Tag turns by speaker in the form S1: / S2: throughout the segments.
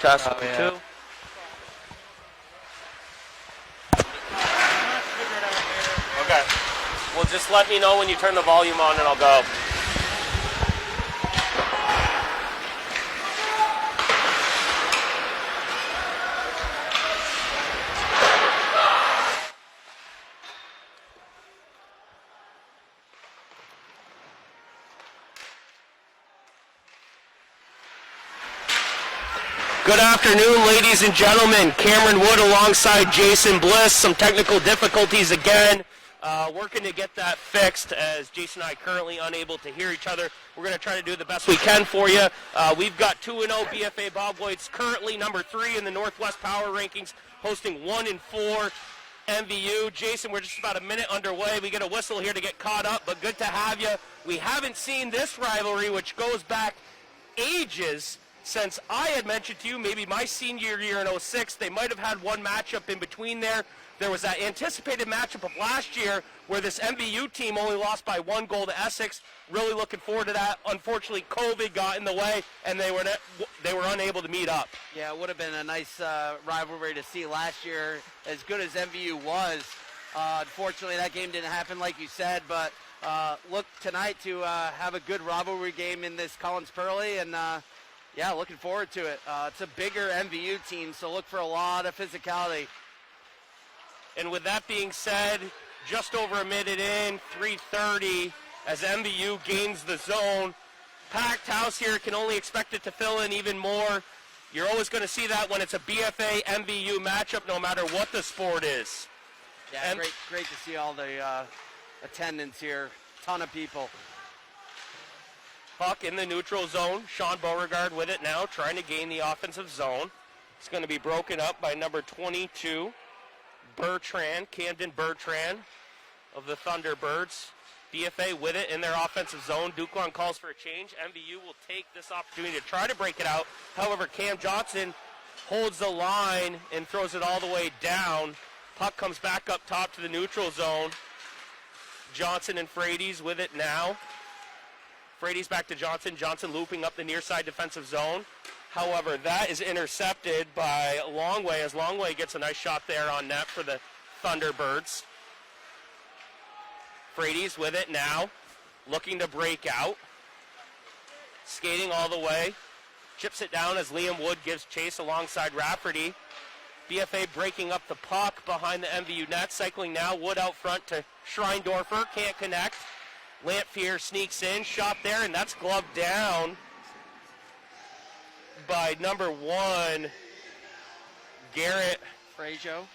S1: Test
S2: Oh, yeah.
S1: 2. Okay. Well, just let me know when you turn the volume on and I'll go. Good afternoon, ladies and gentlemen. Cameron Wood alongside Jason Bliss. Some technical difficulties again. Working to get that fixed as Jason and I currently unable to hear each other. We're going to try to do the best we can for you. We've got 2-0 BFA Bobwhites, currently number 3 in the Northwest Power Rankings, hosting 1-4 MVU. Jason, we're just about a minute underway. We get a whistle here to get caught up, but good to have you. We haven't seen this rivalry, which goes back ages, since I had mentioned to you maybe my senior year in 06. They might have had one matchup in between there. There was that anticipated matchup of last year where this MVU team only lost by 1 goal to Essex. Really looking forward to that. Unfortunately, COVID got in the way, and they were unable to meet up.
S2: Yeah, it would have been a nice rivalry to see last year, as good as MVU was. Unfortunately, that game didn't happen like you said, but look tonight to have a good rivalry game in this Collins Pearly, and yeah, looking forward to it. It's a bigger MVU team, so look for a lot of physicality.
S1: And with that being said, just over a minute in, 3:30, as MVU gains the zone. Packed house here, can only expect it to fill in even more. You're always going to see that when it's a BFA MVU matchup, no matter what the sport is.
S2: Yeah, and great to see all the attendance here. Ton of people.
S1: Puck in the neutral zone. Sean Beauregard with it now, trying to gain the offensive zone. It's going to be broken up by number 22, Bertrand, Camden Bertrand of the Thunderbirds. BFA with it in their offensive zone. Duquan calls for a change. MVU will take this opportunity to try to break it out. However, Cam Johnson holds the line and throws it all the way down. Puck comes back up top to the neutral zone. Johnson and Frades with it now. Frades back to Johnson. Johnson looping up the near side defensive zone. However, that is intercepted by Longway, as Longway gets a nice shot there on net for the Thunderbirds. Frades with it now, looking to break out. Skating all the way. Chips it down as Liam Wood gives chase alongside Rafferty. BFA breaking up the puck behind the MVU net. Cycling now, Wood out front to Schreindorfer. Can't connect. Lamphere sneaks in, shot there, and that's gloved down by number 1, Garrett
S2: Frajo.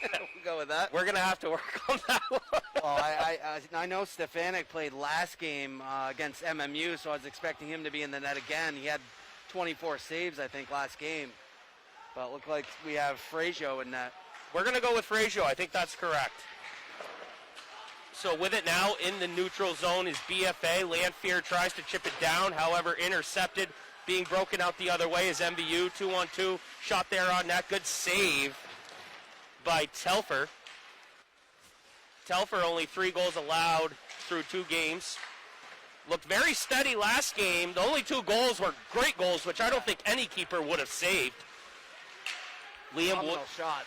S2: We'll go with that.
S1: We're going to have to work on that one.
S2: Well, I know Stefanik played last game against MMU, so I was expecting him to be in the net again. He had 24 saves, I think, last game. But it looked like we have Frajo in net.
S1: We're going to go with Frajo. I think that's correct. So with it now in the neutral zone is BFA. Lamphere tries to chip it down, however intercepted. Being broken out the other way is MVU. 2-on-2. Shot there on net. Good save by Telfer. Telfer only 3 goals allowed through 2 games. Looked very steady last game. The only 2 goals were great goals, which I don't think any keeper would have saved. Liam Wood.
S2: Shots.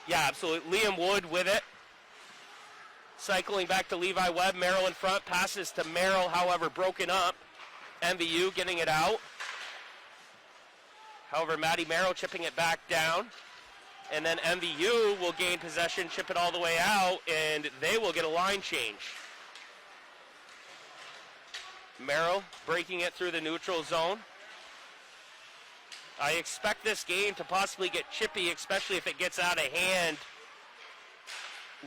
S1: Yeah, absolutely. Liam Wood with it. Cycling back to Levi Webb. Merrill in front. Passes to Merrill, however, broken up. MVU getting it out. However, Matty Merrill chipping it back down. And then MVU will gain possession, chip it all the way out, and they will get a line change. Merrill breaking it through the neutral zone. I expect this game to possibly get chippy, especially if it gets out of hand,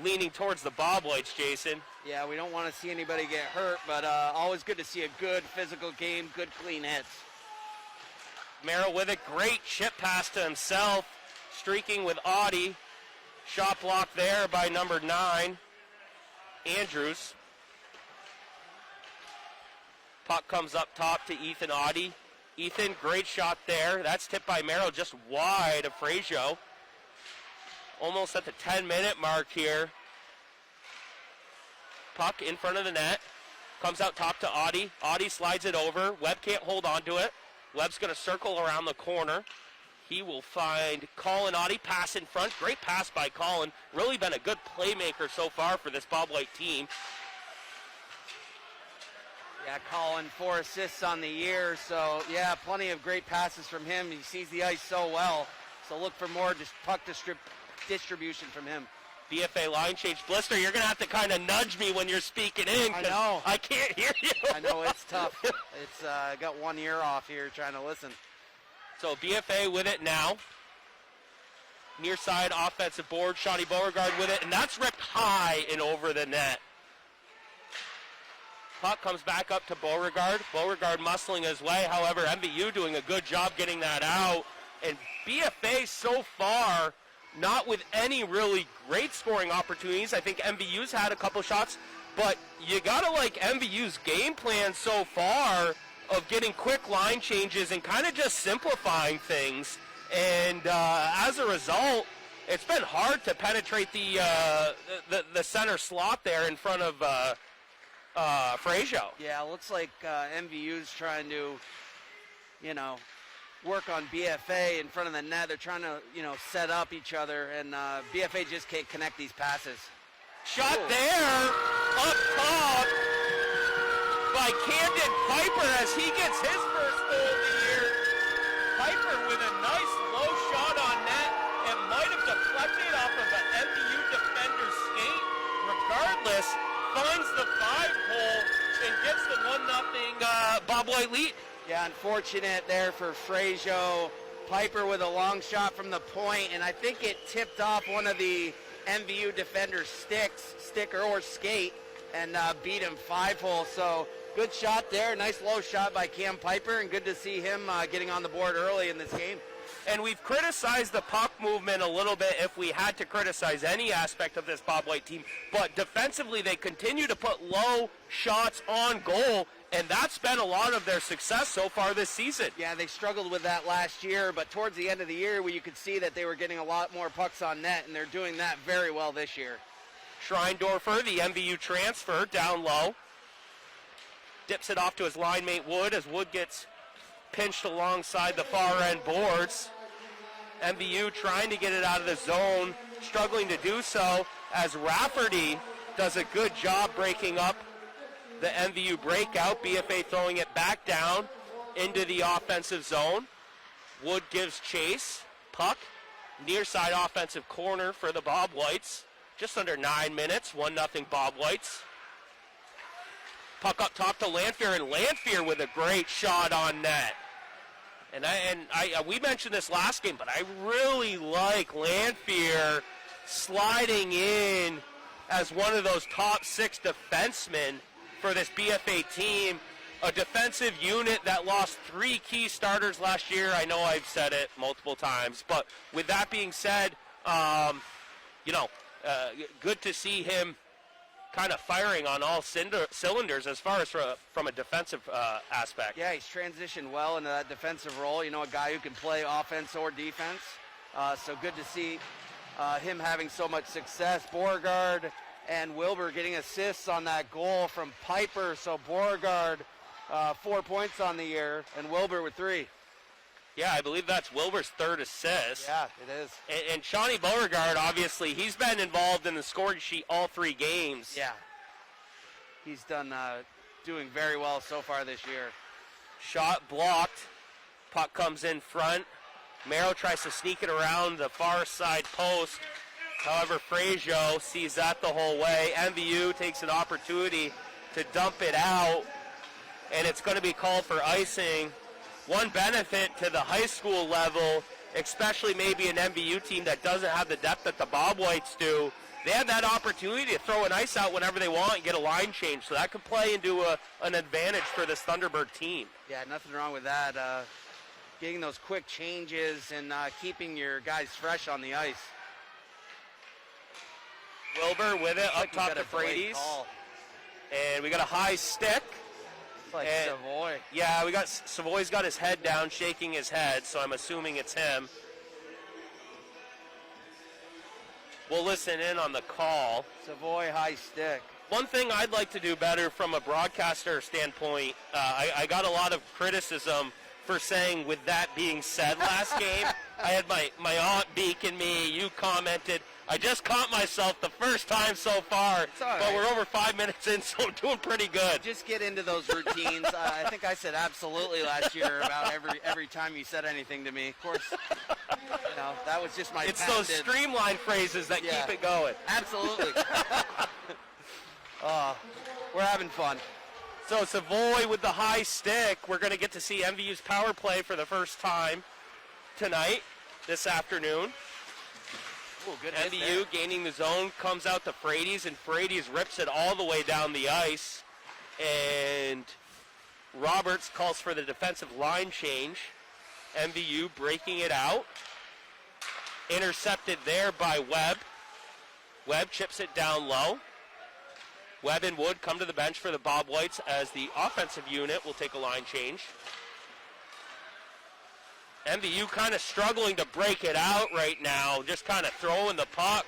S1: leaning towards the Bobwhites, Jason.
S2: Yeah, we don't want to see anybody get hurt, but always good to see a good physical game, good clean hits.
S1: Merrill with a great chip pass to himself, streaking with Audie. Shot block there by number 9, Andrews. Puck comes up top to Ethan Audie. Ethan, great shot there. That's tipped by Merrill just wide of Frajo. Almost at the 10-minute mark here. Puck in front of the net. Comes out top to Audie. Audie slides it over. Webb can't hold on to it. Webb's going to circle around the corner. He will find Colin Oddie, pass in front. Great pass by Colin. Really been a good playmaker so far for this Bob White team.
S2: Yeah, Colin, 4 assists on the year. So, yeah, plenty of great passes from him. He sees the ice so well. So look for more puck distribution from him.
S1: BFA line change. Blister, you're going to have to kind of nudge me when you're speaking in.
S2: I know.
S1: I can't hear you.
S2: I know, it's tough. It's got 1 ear off here trying to listen.
S1: So BFA with it now. Near side offensive board. Shawnee Beauregard with it, and that's ripped high and over the net. Puck comes back up to Beauregard. Beauregard muscling his way. However, MVU doing a good job getting that out. And BFA so far, not with any really great scoring opportunities. I think MVU's had a couple shots, but you got to like MVU's game plan so far of getting quick line changes and kind of just simplifying things. And as a result, it's been hard to penetrate the center slot there in front of Frasio.
S2: Yeah, looks like MVU's trying to, work on BFA in front of the net. They're trying to, set up each other, and BFA just can't connect these passes.
S1: Shot there, up top by Camden Piper as he gets his first goal of the year. Piper with a nice low shot on net. It might have deflected off of an MVU defender's skate. Regardless, finds the 5-hole and gets the 1-0 Bob White lead.
S2: Yeah, unfortunate there for Frasio. Piper with a long shot from the point, and I think it tipped off one of the MVU defender's sticker or skate, and beat him 5-hole. So good shot there. Nice low shot by Cam Piper, and good to see him getting on the board early in this game.
S1: And we've criticized the puck movement a little bit if we had to criticize any aspect of this Bob White team. But defensively, they continue to put low shots on goal, and that's been a lot of their success so far this season.
S2: Yeah, they struggled with that last year, but towards the end of the year, where you could see that they were getting a lot more pucks on net, and they're doing that very well this year.
S1: Schreindorfer, the MVU transfer, down low. Dips it off to his line mate Wood as Wood gets pinched alongside the far end boards. MVU trying to get it out of the zone, struggling to do so as Rafferty does a good job breaking up the MVU breakout. BFA throwing it back down into the offensive zone. Wood gives chase. Puck, near side offensive corner for the Bob Whites. Just under 9 minutes, 1-0 Bob Whites. Puck up top to Lanphier, and Lanphier with a great shot on net. And we mentioned this last game, but I really like Lanphier sliding in as one of those top 6 defensemen for this BFA team. A defensive unit that lost 3 key starters last year. I know I've said it multiple times, but with that being said, good to see him kind of firing on all cylinders as far as from a defensive aspect.
S2: Yeah, he's transitioned well into that defensive role. A guy who can play offense or defense. So good to see him having so much success. Beauregard and Wilbur getting assists on that goal from Piper. So Beauregard, 4 points on the year, and Wilbur with 3.
S1: Yeah, I believe that's Wilbur's 3rd assist.
S2: Yeah, it is.
S1: And Shawnee Beauregard, obviously, he's been involved in the scoring sheet all 3 games.
S2: Yeah. He's doing very well so far this year.
S1: Shot blocked. Puck comes in front. Merrill tries to sneak it around the far side post. However, Frasio sees that the whole way. MVU takes an opportunity to dump it out, and it's going to be called for icing. One benefit to the high school level, especially maybe an MVU team that doesn't have the depth that the Bob Whites do, they have that opportunity to throw an ice out whenever they want and get a line change. So that could play into an advantage for this Thunderbird team.
S2: Yeah, nothing wrong with that. Getting those quick changes and keeping your guys fresh on the ice.
S1: Wilbur with it up top to Frady's. And we got a high stick.
S2: Like Savoy.
S1: Yeah, Savoy's got his head down, shaking his head, so I'm assuming it's him. We'll listen in on the call.
S2: Savoy high stick.
S1: One thing I'd like to do better from a broadcaster standpoint, I got a lot of criticism for saying with that being said last game. I had my aunt beacon me. You commented. I just caught myself the first time so far, but we're over 5 minutes in, so I'm doing pretty good.
S2: Just get into those routines. I think I said absolutely last year about every time you said anything to me. Of course, that was just my
S1: It's
S2: patented.
S1: those streamlined phrases that keep it going.
S2: Absolutely. We're having fun.
S1: So Savoy with the high stick. We're going to get to see MVU's power play for the first time tonight, this afternoon.
S2: Ooh, good
S1: MVU gaining the zone, comes out to Frades, and Frades rips it all the way down the ice. And Roberts calls for the defensive line change. MVU breaking it out. Intercepted there by Webb. Webb chips it down low. Webb and Wood come to the bench for the Bobwhites as the offensive unit will take a line change. MVU kind of struggling to break it out right now, just kind of throwing the puck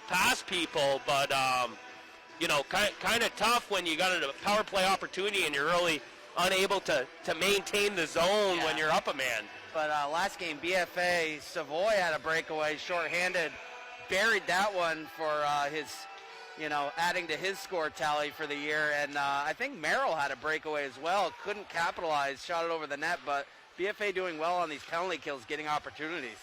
S1: past people, but, kind of tough when you got a power play opportunity and you're really unable to maintain the zone when you're up a man.
S2: But last game, BFA, Savoy had a breakaway, shorthanded, buried that one for his, adding to his score tally for the year. And I think Merrill had a breakaway as well, couldn't capitalize, shot it over the net, but BFA doing well on these penalty kills, getting opportunities.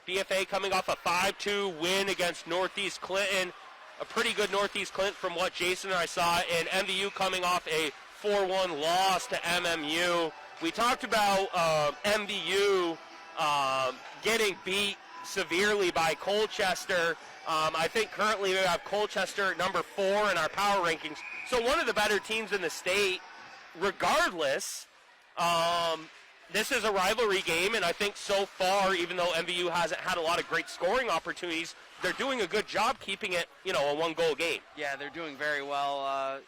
S1: BFA coming off a 5-2 win against Northeast Clinton. A pretty good Northeast Clinton from what Jason and I saw. And MVU coming off a 4-1 loss to MMU. We talked about MVU getting beat severely by Colchester. I think currently we have Colchester at number 4 in our power rankings. So one of the better teams in the state, regardless. This is a rivalry game, and I think so far, even though MVU hasn't had a lot of great scoring opportunities, they're doing a good job keeping it, a one-goal game. Yeah,
S2: they're doing very well.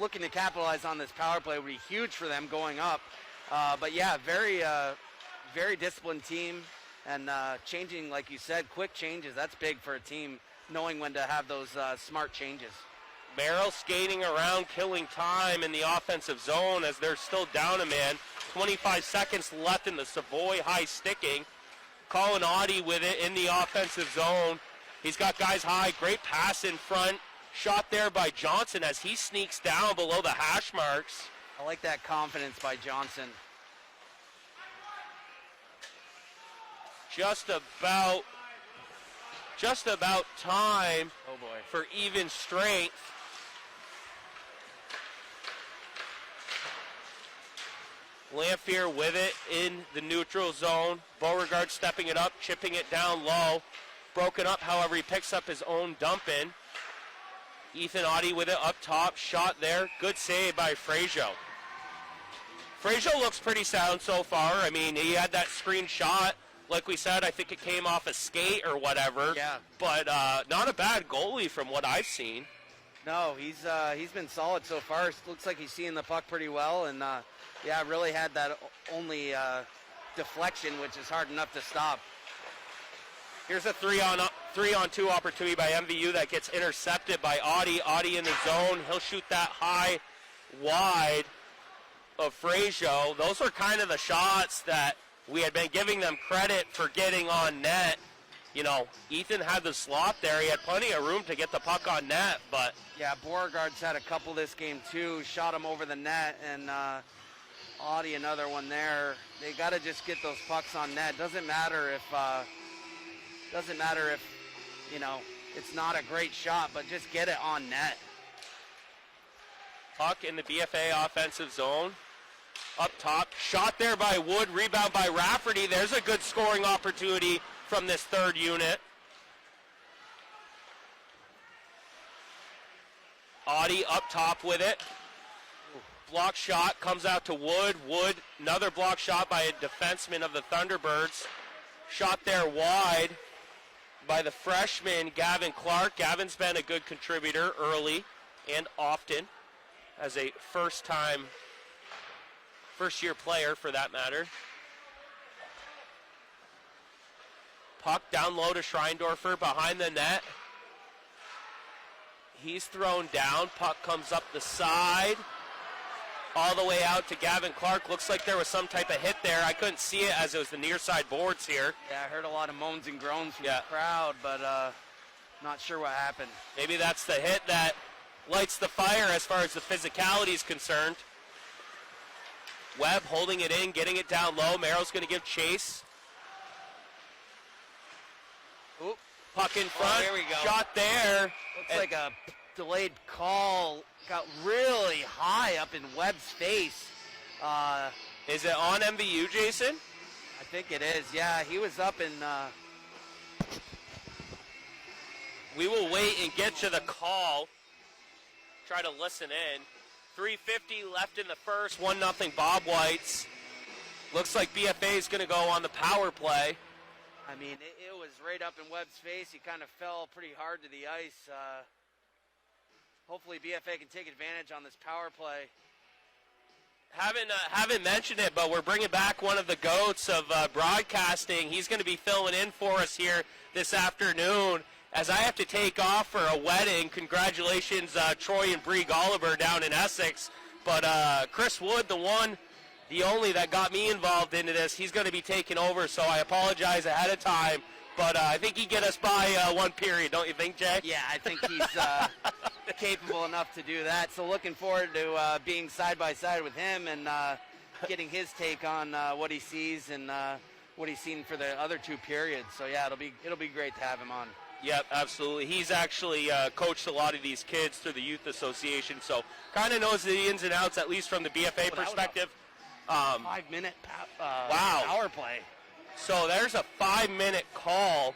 S2: Looking to capitalize on this power play would be huge for them going up. Very disciplined team, and changing, like you said, quick changes. That's big for a team, knowing when to have those smart changes.
S1: Merrill skating around, killing time in the offensive zone as they're still down a man. 25 seconds left in the Savoy high sticking. Colin Audie with it in the offensive zone. He's got guys high, great pass in front. Shot there by Johnson as he sneaks down below the hash marks.
S2: I like that confidence by Johnson.
S1: Just about time for even strength. Lamphere with it in the neutral zone. Beauregard stepping it up, chipping it down low. Broken up, however, he picks up his own dump in. Ethan Audie with it up top. Shot there. Good save by Frazier. Frazier looks pretty sound so far. I mean, he had that screen shot. Like we said, I think it came off a skate or whatever.
S2: Yeah.
S1: But not a bad goalie from what I've seen.
S2: No, he's been solid so far. It looks like he's seeing the puck pretty well, and really had that only deflection, which is hard enough to stop.
S1: Here's a 3-on-2 opportunity by MVU that gets intercepted by Audie. Audie in the zone. He'll shoot that high, wide of Frazier. Those are kind of the shots that we had been giving them credit for getting on net. Ethan had the slot there. He had plenty of room to get the puck on net, but...
S2: Yeah, Beauregard's had a couple this game, too. Shot him over the net, and Audie another one there. They got to just get those pucks on net. Doesn't matter if it's not a great shot, but just get it on net.
S1: Puck in the BFA offensive zone. Up top, shot there by Wood, rebound by Rafferty. There's a good scoring opportunity from this third unit. Audie up top with it. Block shot comes out to Wood. Wood, another block shot by a defenseman of the Thunderbirds. Shot there wide by the freshman Gavin Clark. Gavin's been a good contributor early and often as a first-year player for that matter. Puck down low to Schreindorfer behind the net. He's thrown down. Puck comes up the side. all the way out to Gavin Clark. Looks like there was some type of hit there. I couldn't see it as it was the near side boards here.
S2: Yeah, I heard a lot of moans and groans from the crowd, but not sure what happened.
S1: Maybe that's the hit that lights the fire as far as the physicality is concerned. Webb holding it in, getting it down low. Merrill's going to give chase.
S2: Oop.
S1: Puck in front.
S2: Oh, here we go.
S1: Shot there.
S2: Looks like a delayed call. Got really high up in Webb's face.
S1: Is it on MVU, Jason?
S2: I think it is. Yeah, he was up in...
S1: We will wait and get to the call. Try to listen in. 3:50 left in the first. 1-0 Bobwhites. Looks like BFA is going to go on the power play.
S2: I mean, it was right up in Webb's face. He kind of fell pretty hard to the ice. Hopefully BFA can take advantage on this power play.
S1: Haven't mentioned it, but we're bringing back one of the GOATs of broadcasting. He's going to be filling in for us here this afternoon as I have to take off for a wedding. Congratulations, Troy and Bree Golliver down in Essex. But Chris Wood, the only that got me involved into this, he's going to be taking over, so I apologize ahead of time. But I think he'd get us by one period, don't you think, Jay?
S2: Yeah, I think he's capable enough to do that. So looking forward to being side by side with him and getting his take on what he sees and what he's seen for the other two periods. So yeah, it'll be great to have him on.
S1: Yep, absolutely. He's actually coached a lot of these kids through the Youth Association, so kind of knows the ins and outs, at least from the BFA perspective.
S2: 5-minute
S1: wow.
S2: power play.
S1: So there's a 5-minute call.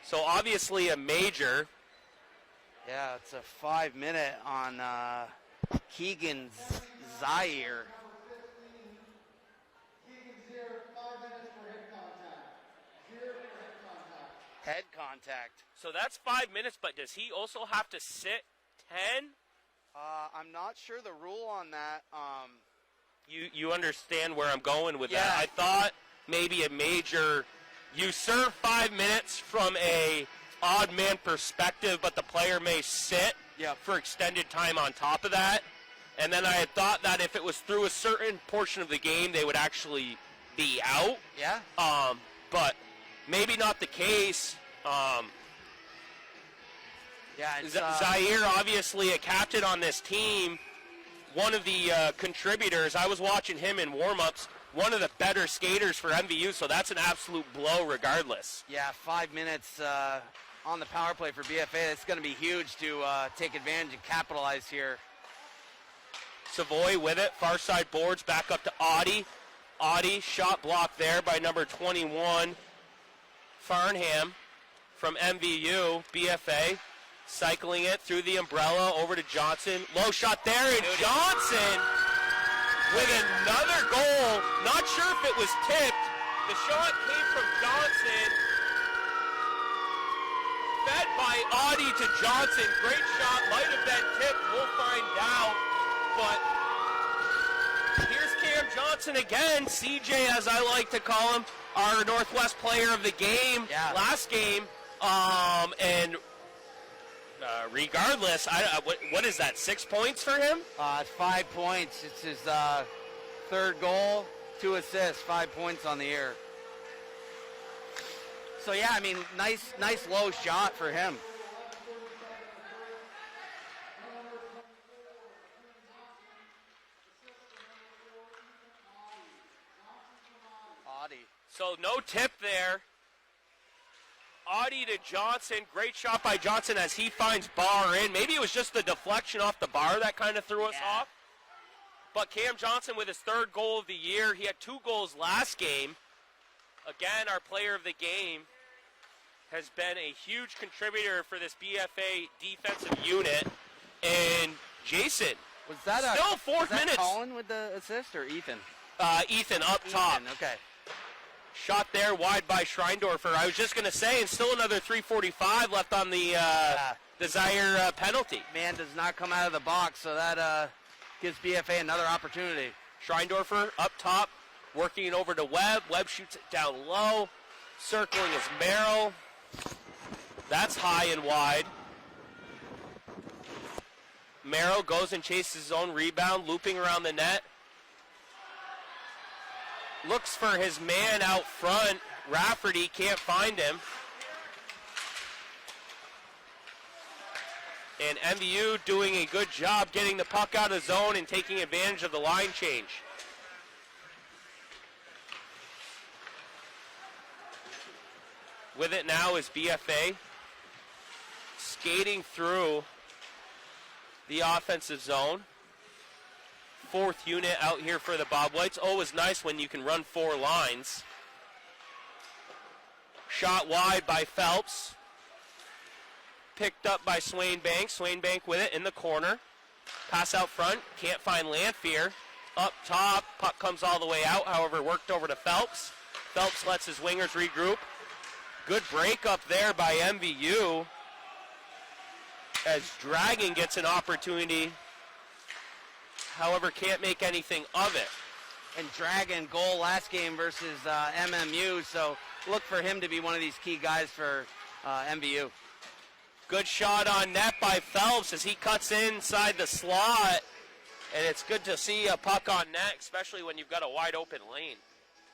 S1: So obviously a major.
S2: Yeah, it's a 5-minute on Keegan Zaire. Head contact.
S1: So that's 5 minutes, but does he also have to sit 10?
S2: I'm not sure the rule on that.
S1: You understand where I'm going with
S2: Yeah.
S1: that. I thought maybe a major, you serve 5 minutes from a odd man perspective, but the player may sit for extended time on top of that. And then I had thought that if it was through a certain portion of the game, they would actually be out.
S2: Yeah.
S1: But maybe not the case. Zaire, obviously a captain on this team, one of the contributors. I was watching him in warm-ups, one of the better skaters for MVU, so that's an absolute blow regardless.
S2: Yeah, 5 minutes on the power play for BFA. It's going to be huge to take advantage and capitalize here.
S1: Savoy with it, far side boards, back up to Audie. Audie, shot blocked there by number 21, Farnham from MVU, BFA. Cycling it through the umbrella over to Johnson. Low shot there, and Johnson with another goal. Not sure if it was tipped. The shot came from Johnson. Fed by Audie to Johnson. Great shot. Might have been tipped. We'll find out. But here's Cam Johnson again. CJ, as I like to call him, our Northwest player of the game. Last game. And regardless, what is that, 6 points for him?
S2: It's 5 points. It's his third goal, 2 assists, 5 points on the year. So yeah, I mean, nice low shot for him. Audie.
S1: So no tip there. Audie to Johnson. Great shot by Johnson as he finds bar in. Maybe it was just the deflection off the bar that kind of threw us off. But Cam Johnson with his third goal of the year. He had 2 goals last game. Again, our player of the game has been a huge contributor for this BFA defensive unit. And Jason,
S2: was that
S1: still 4 minutes.
S2: Colin with the assist or Ethan?
S1: Ethan up top.
S2: Okay.
S1: Shot there wide by Schreindorfer. I was just going to say, and still another 3:45 left on the Zaire penalty.
S2: Man does not come out of the box, so that gives BFA another opportunity.
S1: Schreindorfer up top, working it over to Webb. Webb shoots it down low. Circling is Merrill goes and chases his own rebound, looping around the net. Looks for his man out front. Rafferty can't find him. And MVU doing a good job getting the puck out of zone and taking advantage of the line change. With it now is BFA. Skating through the offensive zone. Fourth unit out here for the Bobwhites. Always nice when you can run 4 lines. Shot wide by Phelps. Picked up by Swainbank. Swainbank with it in the corner. Pass out front. Can't find Lanphier. Up top. Puck comes all the way out. However, worked over to Phelps. Phelps lets his wingers regroup. Good break up there by MVU. As Dragon gets an opportunity. However, can't make anything of it.
S2: And Dragon goal last game versus MMU, so look for him to be one of these key guys for MVU.
S1: Good shot on net by Phelps as he cuts inside the slot. And it's good to see a puck on net, especially when you've got a wide open lane.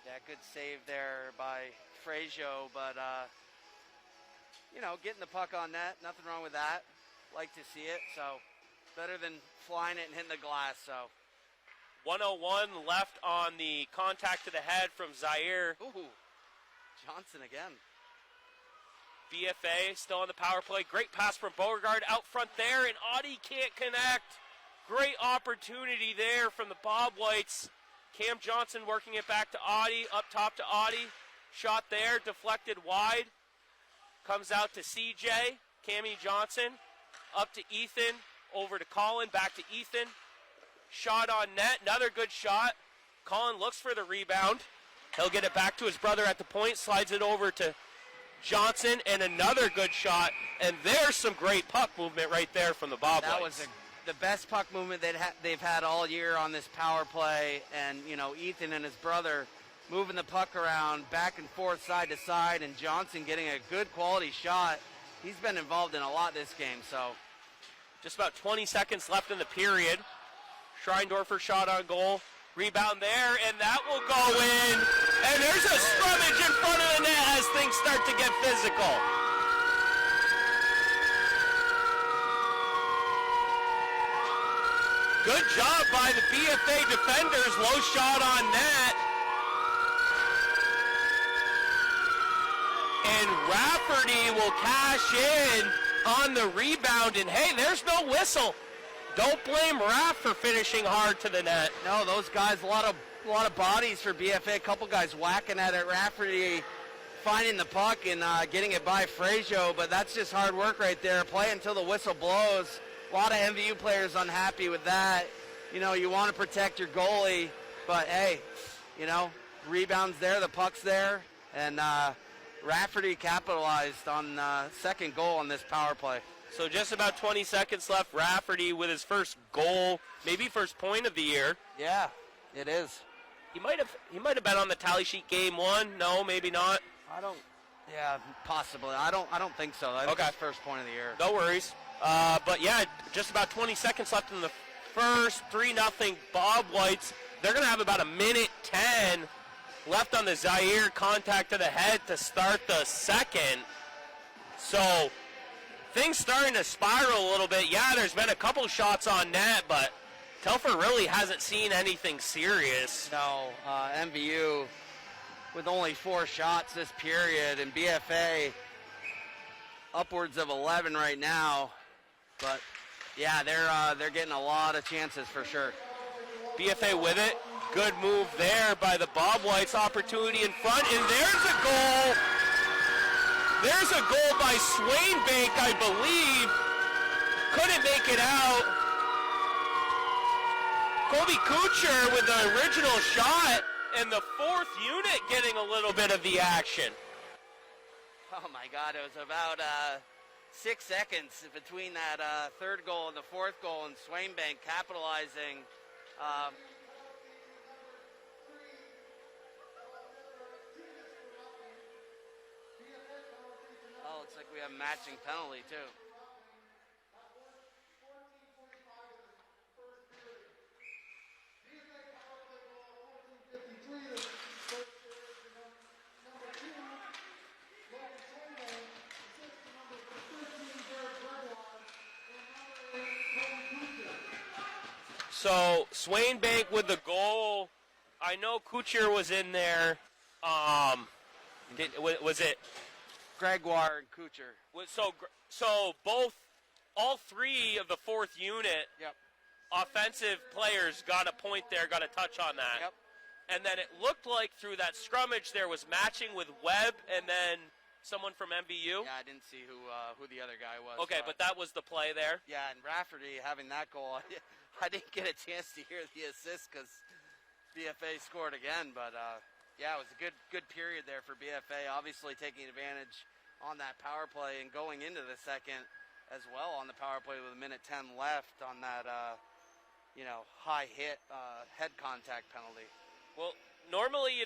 S2: Yeah, good save there by Frazio, but, getting the puck on net, nothing wrong with that. Like to see it, so better than flying it and hitting the glass, so.
S1: 101 left on the contact to the head from Zaire.
S2: Ooh, Johnson again.
S1: BFA still on the power play. Great pass from Beauregard out front there, and Audie can't connect. Great opportunity there from the Bobwhites. Cam Johnson working it back to Audie, up top to Audie. Shot there, deflected wide. Comes out to CJ, Cammy Johnson. Up to Ethan, over to Colin, back to Ethan. Shot on net, another good shot. Colin looks for the rebound. He'll get it back to his brother at the point, slides it over to Johnson, and another good shot. And there's some great puck movement right there from the Bobwhites.
S2: That was the best puck movement they've had all year on this power play. And, Ethan and his brother moving the puck around back and forth, side to side, and Johnson getting a good quality shot. He's been involved in a lot this game, so.
S1: Just about 20 seconds left in the period. Schreindorfer shot on goal. Rebound there, and that will go in. And there's a scrummage in front of the net as things start to get physical. Good job by the BFA defenders. Low shot on net. And Rafferty will cash in on the rebound. And hey, there's no whistle. Don't blame Raff for finishing hard to the net.
S2: No, those guys, a lot of bodies for BFA. A couple guys whacking at it. Rafferty finding the puck and getting it by Frazio, but that's just hard work right there. Play until the whistle blows. A lot of MVU players unhappy with that. You want to protect your goalie, but hey, rebounds there, the puck's there, and Rafferty capitalized on second goal on this power play.
S1: So just about 20 seconds left. Rafferty with his first goal, maybe first point of the year.
S2: Yeah, it is.
S1: He might have been on the tally sheet game one. No, maybe not.
S2: Yeah, possibly. I don't think so. I think it's first point of the year.
S1: No worries. But yeah, just about 20 seconds left in the first. 3-0 Bobwhites. They're going to have about 1:10 left on the Zaire contact to the head to start the second. So things starting to spiral a little bit. Yeah, there's been a couple shots on net, but Telfer really hasn't seen anything serious.
S2: No, MVU with only 4 shots this period, and BFA upwards of 11 right now. But yeah, they're getting a lot of chances for sure.
S1: BFA with it. Good move there by the Bobwhites. Opportunity in front, and there's a goal. There's a goal by Swainbank, I believe. Couldn't make it out. Colby Kucher with the original shot, and the fourth unit getting a little bit of the action.
S2: Oh my God, it was about 6 seconds between that third goal and the fourth goal, and Swainbank capitalizing. Looks like we have matching penalty too.
S1: So Swain Bank with the goal. I know Kuchar was in there. Was it?
S2: Gregoire and Kuchar.
S1: So all three of the fourth unit offensive players got a point there, got a touch on that.
S2: Yep.
S1: And then it looked like through that scrummage there was matching with Webb and then someone from MVU.
S2: Yeah, I didn't see who the other guy was.
S1: Okay, but that was the play there.
S2: Yeah, and Rafferty having that goal, I didn't get a chance to hear the assist because BFA scored again. But yeah, it was a good period there for BFA. Obviously taking advantage on that power play and going into the second as well on the power play with 1:10 left on that high hit head contact penalty.
S1: Well, normally,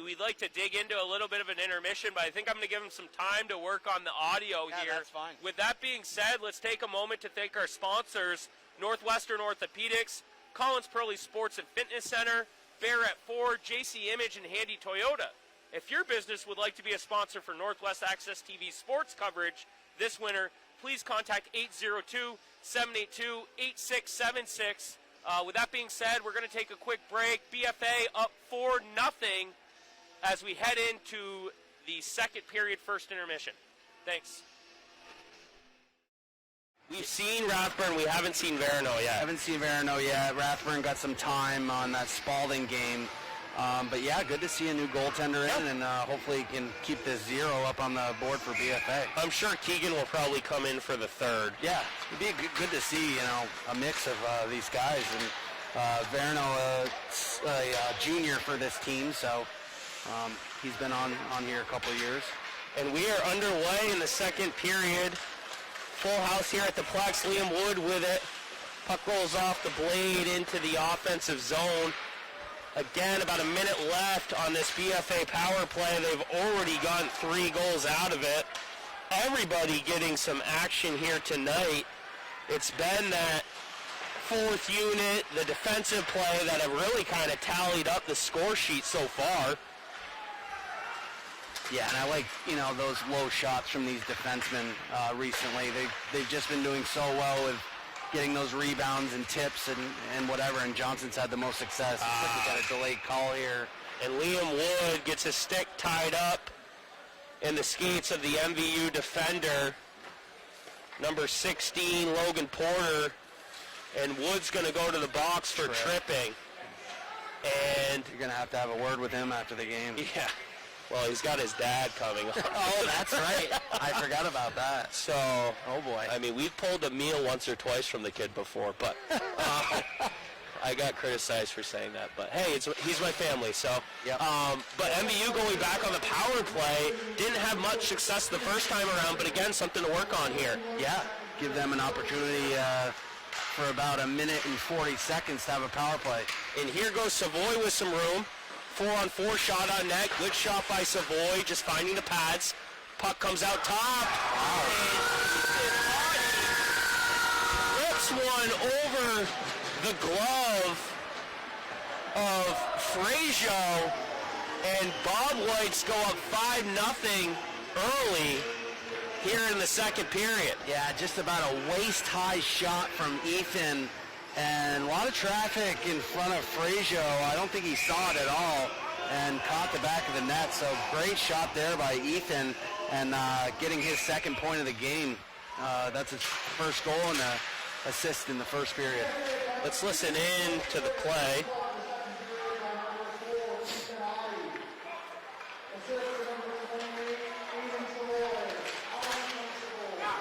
S1: we'd like to dig into a little bit of an intermission, but I think I'm going to give them some time to work on the audio here.
S2: That's fine.
S1: With that being said, let's take a moment to thank our sponsors, Northwestern Orthopedics, Collins Pearly Sports and Fitness Center, Barrett Ford, JC Image, and Handy Toyota. If your business would like to be a sponsor for Northwest Access TV sports coverage this winter, please contact 802-782-8676. With that being said, we're going to take a quick break. BFA up 4-0 as we head into the second period, first intermission. Thanks. We've seen Rathburn. We haven't seen Verano yet.
S2: Haven't seen Verano yet. Rathburn got some time on that Spalding game. But yeah, good to see a new goaltender in, and hopefully he can keep this 0 up on the board for BFA.
S1: I'm sure Keegan will probably come in for the third.
S2: Yeah, it'd be good to see, a mix of these guys. And Verno, a junior for this team, so he's been on here a couple of years.
S1: And we are underway in the second period. Full house here at the Plex. Liam Wood with it. Puck rolls off the blade into the offensive zone. Again, about a minute left on this BFA power play. They've already gotten 3 goals out of it. Everybody getting some action here tonight. It's been that fourth unit, the defensive play that have really kind of tallied up the score sheet so far.
S2: Yeah, and I like, those low shots from these defensemen recently. They've just been doing so well with getting those rebounds and tips and whatever, and Johnson's had the most success. Looks like he got a delayed call here.
S1: And Liam Wood gets his stick tied up in the skates of the MVU defender, number 16, Logan Porter, and Wood's going to go to the box for tripping. And
S2: you're going to have a word with him after the game.
S1: Yeah. Well, he's got his dad coming up.
S2: Oh, that's right. I forgot about that.
S1: So,
S2: oh boy.
S1: I mean, we've pulled a meal once or twice from the kid before, but I got criticized for saying that. But hey, he's my family, so.
S2: Yep.
S1: But MVU going back on the power play didn't have much success the first time around, but again, something to work on here.
S2: Yeah, give them an opportunity for about a minute and 40 seconds to have a power play.
S1: And here goes Savoy with some room. 4-on-4 shot on net. Good shot by Savoy, just finding the pads. Puck comes out top. Wow. And rips one over the glove of Frazier. And Bobwhites go up 5-0 early here in the second period.
S2: Yeah, just about a waist-high shot from Ethan. And a lot of traffic in front of Frazier. I don't think he saw it at all and caught the back of the net. So great shot there by Ethan and getting his second point of the game. That's his first goal and an assist in the first period.
S1: Let's listen in to the play.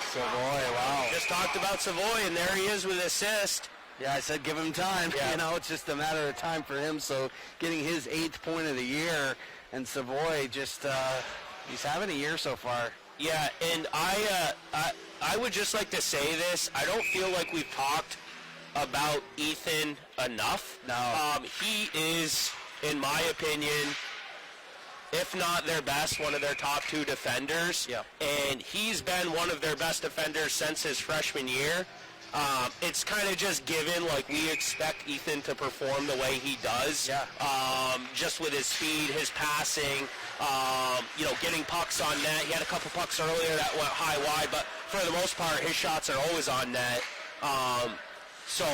S2: Savoy, wow.
S1: Just talked about Savoy, and there he is with assist.
S2: Yeah, I said give him time. Yeah. It's just a matter of time for him. So getting his 8th point of the year, and Savoy just, he's having a year so far.
S1: Yeah, and I would just like to say this. I don't feel like we've talked about Ethan enough.
S2: No.
S1: He is, in my opinion, if not their best, one of their top 2 defenders.
S2: Yeah.
S1: And he's been one of their best defenders since his freshman year. It's kind of just given, like, we expect Ethan to perform the way he does.
S2: Yeah.
S1: Just with his speed, his passing, getting pucks on net. He had a couple pucks earlier that went high wide, but for the most part, his shots are always on net. So,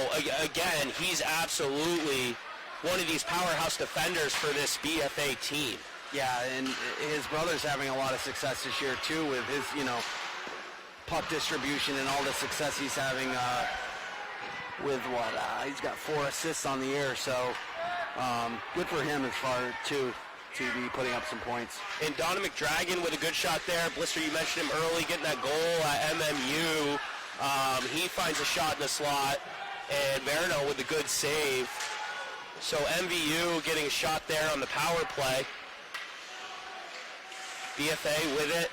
S1: again, he's absolutely one of these powerhouse defenders for this BFA team.
S2: Yeah, and his brother's having a lot of success this year, too, with his, puck distribution and all the success he's having with he's got 4 assists on the year, so good for him as far, to be putting up some points.
S1: And Donovan McDragon with a good shot there. Blister, you mentioned him early, getting that goal at MMU. He finds a shot in the slot, and Verno with a good save. So MVU getting a shot there on the power play. BFA with it.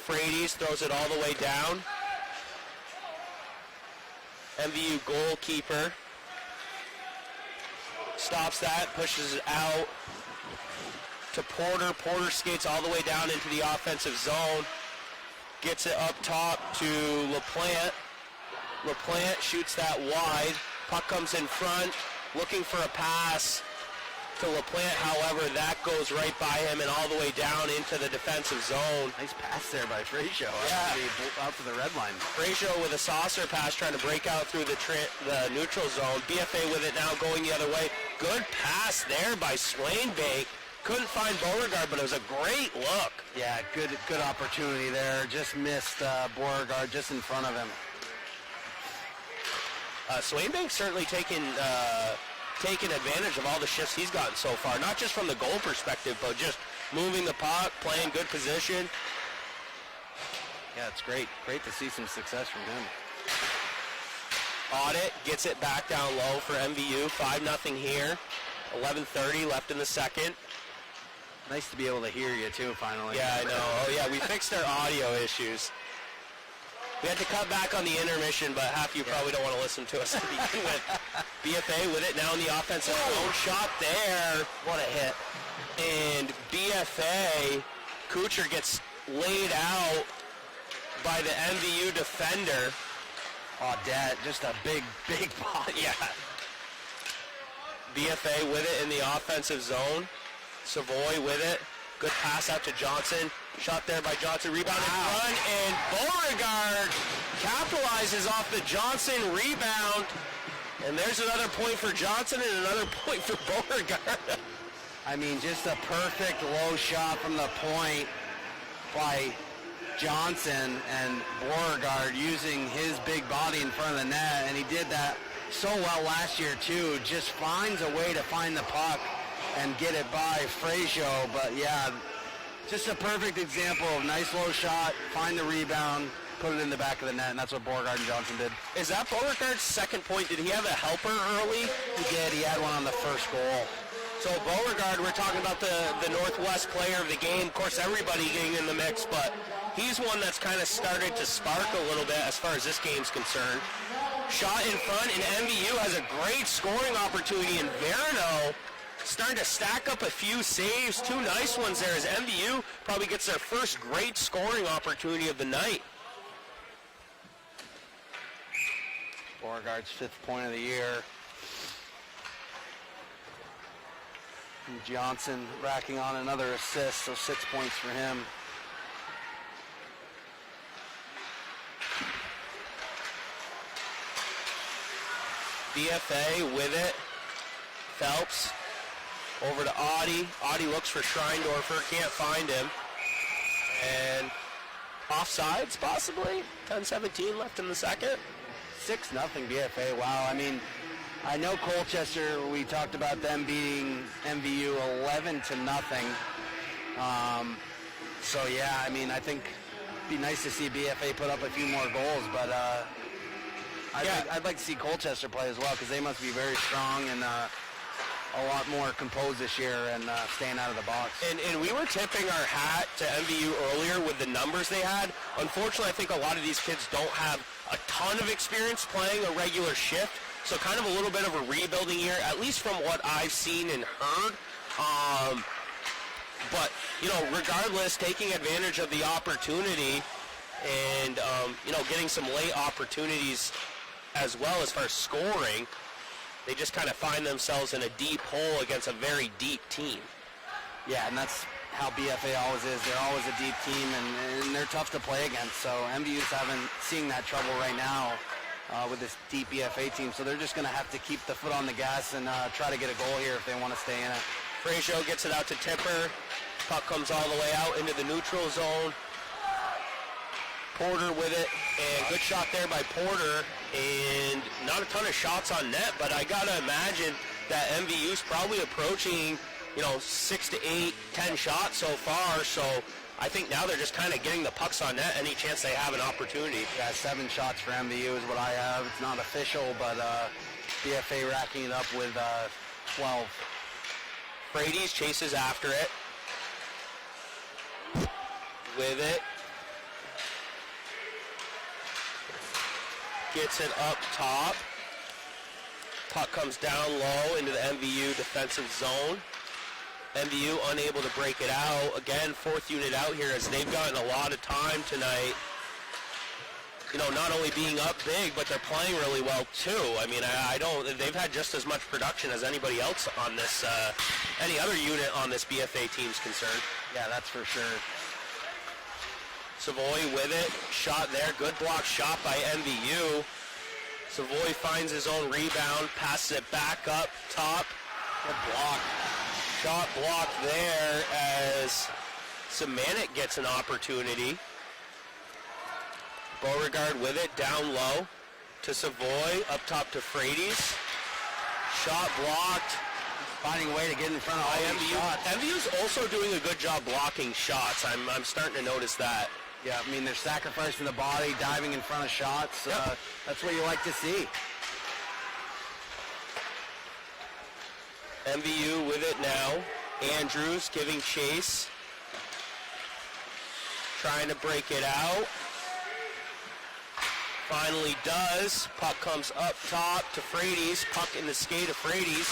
S1: Frades throws it all the way down. MVU goalkeeper stops that, pushes it out to Porter. Porter skates all the way down into the offensive zone. Gets it up top to LaPlante. LaPlante shoots that wide. Puck comes in front, looking for a pass to LaPlante. However, that goes right by him and all the way down into the defensive zone.
S2: Nice pass there by Frazier. Out to the red line.
S1: Frazier with a saucer pass trying to break out through the neutral zone. BFA with it now going the other way. Good pass there by Swainbank. Couldn't find Beauregard, but it was a great look.
S2: Yeah, good opportunity there. Just missed Beauregard just in front of him.
S1: Swainbank certainly taking advantage of all the shifts he's gotten so far, not just from the goal perspective, but just moving the puck, playing good position.
S2: Yeah, it's great. Great to see some success from him.
S1: Audit gets it back down low for MVU. 5-0 here. 11:30 left in the second.
S2: Nice to be able to hear you, too, finally.
S1: Yeah, I know. Oh, yeah, we fixed our audio issues. We had to cut back on the intermission, but half you probably don't want to listen to us to begin with. BFA with it now in the offensive zone. Shot there. What a hit. And BFA, Kuchar gets laid out by the MVU defender.
S2: Oh, Dad, just a big ball.
S1: Yeah. BFA with it in the offensive zone. Savoy with it. Good pass out to Johnson. Shot there by Johnson. Rebound in front. And Beauregard capitalizes off the Johnson rebound. And there's another point for Johnson and another point for Beauregard.
S2: I mean, just a perfect low shot from the point by Johnson, and Beauregard using his big body in front of the net. And he did that so well last year, too. Just finds a way to find the puck and get it by Frazier. But yeah, just a perfect example of nice low shot, find the rebound, put it in the back of the net, and that's what Beauregard and Johnson did.
S1: Is that Beauregard's second point? Did he have a helper early?
S2: He did. He had one on the first goal.
S1: So Beauregard, we're talking about the Northwest player of the game. Of course, everybody getting in the mix, but he's one that's kind of started to spark a little bit as far as this game's concerned. Shot in front, and MVU has a great scoring opportunity, and Verno starting to stack up a few saves. 2 nice ones there as MVU probably gets their first great scoring opportunity of the night.
S2: Beauregard's 5th point of the year. And Johnson racking on another assist, so 6 points for him.
S1: BFA with it. Phelps over to Audie. Audie looks for Schreindorfer, can't find him. And offsides possibly. 10-17 left in the second.
S2: 6-0 BFA. Wow. I mean, I know Colchester, we talked about them beating MVU 11-0. So yeah, I mean, I think it'd be nice to see BFA put up a few more goals, but I'd like to see Colchester play as well, because they must be very strong and a lot more composed this year and staying out of the box.
S1: And we were tipping our hat to MVU earlier with the numbers they had. Unfortunately, I think a lot of these kids don't have a ton of experience playing a regular shift, so kind of a little bit of a rebuilding year, at least from what I've seen and heard. But, regardless, taking advantage of the opportunity and, getting some late opportunities as well as far as scoring, they just kind of find themselves in a deep hole against a very deep team.
S2: Yeah, and that's how BFA always is. They're always a deep team, and they're tough to play against. So MVU's seeing that trouble right now. with this deep BFA team. So they're just going to have to keep the foot on the gas and try to get a goal here if they want to stay in it.
S1: Frazier gets it out to Tipper. Puck comes all the way out into the neutral zone. Porter with it, and good shot there by Porter, and not a ton of shots on net, but I gotta imagine that MVU's probably approaching, 6 to 8, 10 shots so far, so I think now they're just kind of getting the pucks on net any chance they have an opportunity.
S2: Yeah, 7 shots for MVU is what I have. It's not official, but BFA racking it up with 12.
S1: Frady's chases after it. With it. Gets it up top. Puck comes down low into the MVU defensive zone. MVU unable to break it out. Again, 4th unit out here as they've gotten a lot of time tonight. Not only being up big, but they're playing really well too. I mean, they've had just as much production as anybody else on this, any other unit on this BFA team's concerned.
S2: Yeah, that's for sure.
S1: Savoy with it, shot there, good block shot by MVU. Savoy finds his own rebound, passes it back up top. Good block. Shot blocked there as Semanik gets an opportunity. Beauregard with it, down low to Savoy, up top to Frady's. Shot blocked.
S2: Finding a way to get in front of all these shots.
S1: MVU's also doing a good job blocking shots. I'm starting to notice that.
S2: Yeah, I mean, they're sacrificing the body, diving in front of shots.
S1: Yep.
S2: That's what you like to see.
S1: MVU with it now. Andrews giving chase. Trying to break it out. Finally does. Puck comes up top to Frady's. Puck in the skate of Frady's.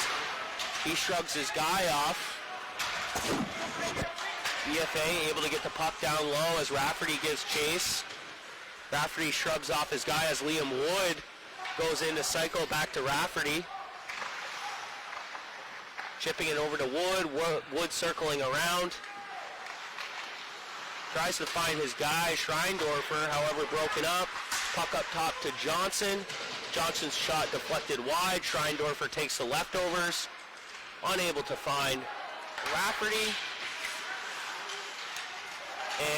S1: He shrugs his guy off. BFA able to get the puck down low as Rafferty gives chase. Rafferty shrugs off his guy as Liam Wood goes in to cycle back to Rafferty. Chipping it over to Wood. Wood circling around. Tries to find his guy, Schreindorfer, however broken up. Puck up top to Johnson. Johnson's shot deflected wide. Schreindorfer takes the leftovers. Unable to find Rafferty.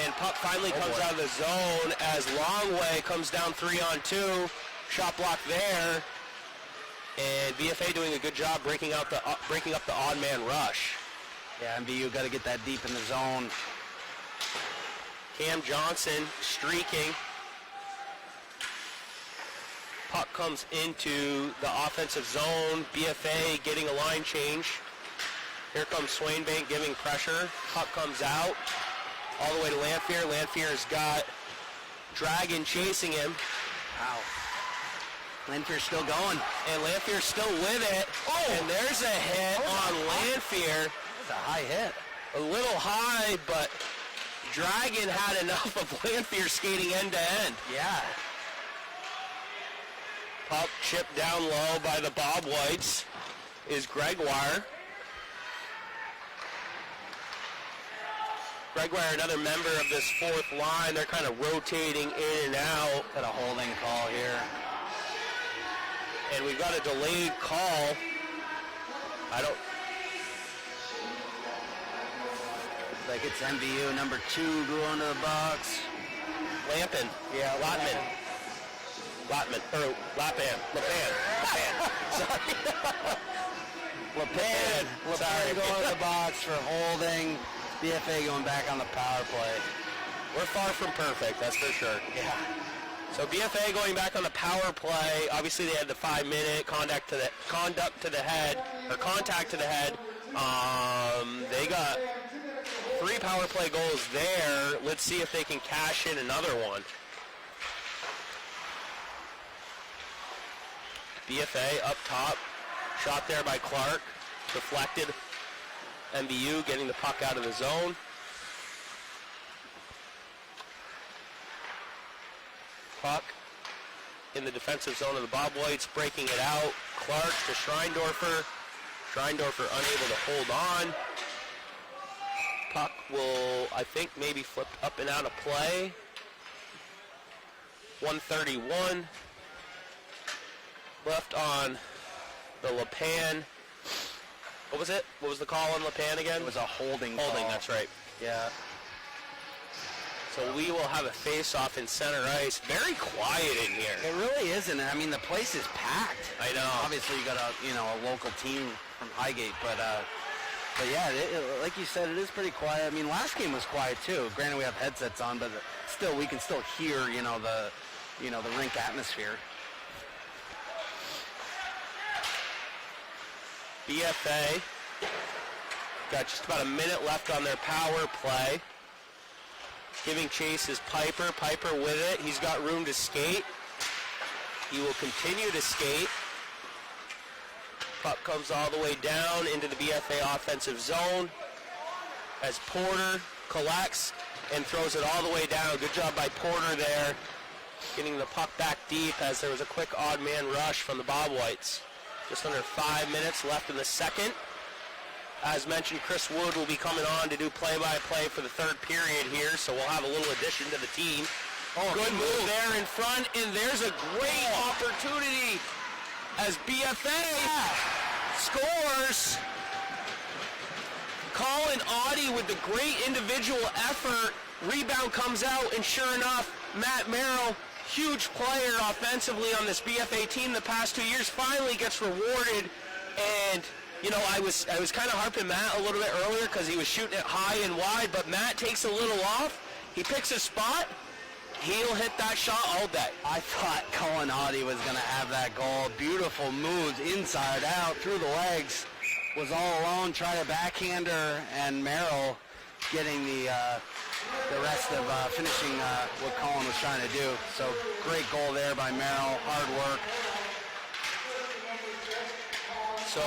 S1: And puck finally comes out of the zone as Longway comes down 3-on-2. Shot block there. And BFA doing a good job breaking up the odd man rush.
S2: Yeah, MVU got to get that deep in the zone.
S1: Cam Johnson streaking. Puck comes into the offensive zone. BFA getting a line change. Here comes Swainbank giving pressure. Puck comes out. All the way to Lanfear. Lanfear's got Dragon chasing him.
S2: Wow. Lanfear's still going.
S1: And Lanfear's still with it. Oh! And there's a hit on Lanfear.
S2: That's a high hit.
S1: A little high, but Dragon had enough of Lanfear skating end to end.
S2: Yeah.
S1: Puck chipped down low by the Bobwhites is Gregoire. Gregoire, another member of this 4th line. They're kind of rotating in and out.
S2: Got a holding call here.
S1: And we've got a delayed call.
S2: Like it's MVU number 2 going to the box.
S1: Lampin. Yeah, Lotman. Sorry.
S2: Lapan going to the box for holding. BFA going back on the power play.
S1: We're far from perfect, that's for sure.
S2: Yeah.
S1: So BFA going back on the power play. Obviously they had the 5-minute contact to the head. They got 3 power play goals there. Let's see if they can cash in another one. BFA up top. Shot there by Clark. Deflected. MVU getting the puck out of the zone. Puck in the defensive zone of the Bobwhites, breaking it out. Clark to Schreindorfer. Schreindorfer unable to hold on. Puck will, I think, maybe flip up and out of play. 131. left on the LePan. What was it? What was the call on LePan again?
S2: It was a holding call.
S1: Holding, that's right.
S2: Yeah.
S1: So we will have a face-off in center ice. Very quiet in here.
S2: It really isn't. I mean, the place is packed.
S1: I know.
S2: Obviously, you got a local team from Highgate, but yeah, like you said, it is pretty quiet. I mean, last game was quiet too. Granted, we have headsets on, but still, we can still hear, the rink atmosphere.
S1: BFA got just about a minute left on their power play. Giving chase is Piper. Piper with it. He's got room to skate. He will continue to skate. Puck comes all the way down into the BFA offensive zone as Porter collects and throws it all the way down. Good job by Porter there, getting the puck back deep as there was a quick odd man rush from the Bobwhites. Just under 5 minutes left in the second. As mentioned, Chris Wood will be coming on to do play-by-play for the third period here, so we'll have a little addition to the team. Oh, good move there in front, and there's a great opportunity as BFA scores. Colin Audie with the great individual effort. Rebound comes out, and sure enough, Matt Merrill, huge player offensively on this BFA team the past 2 years, finally gets rewarded. And I was kind of harping Matt a little bit earlier because he was shooting it high and wide, but Matt takes a little off. He picks a spot. He'll hit that shot all day.
S2: I thought Colin Audie was going to have that goal. Beautiful moves inside out through the legs. Was all alone, tried a backhander, and Merrill getting the rest of finishing what Colin was trying to do. So great goal there by Merrill. Hard work.
S1: So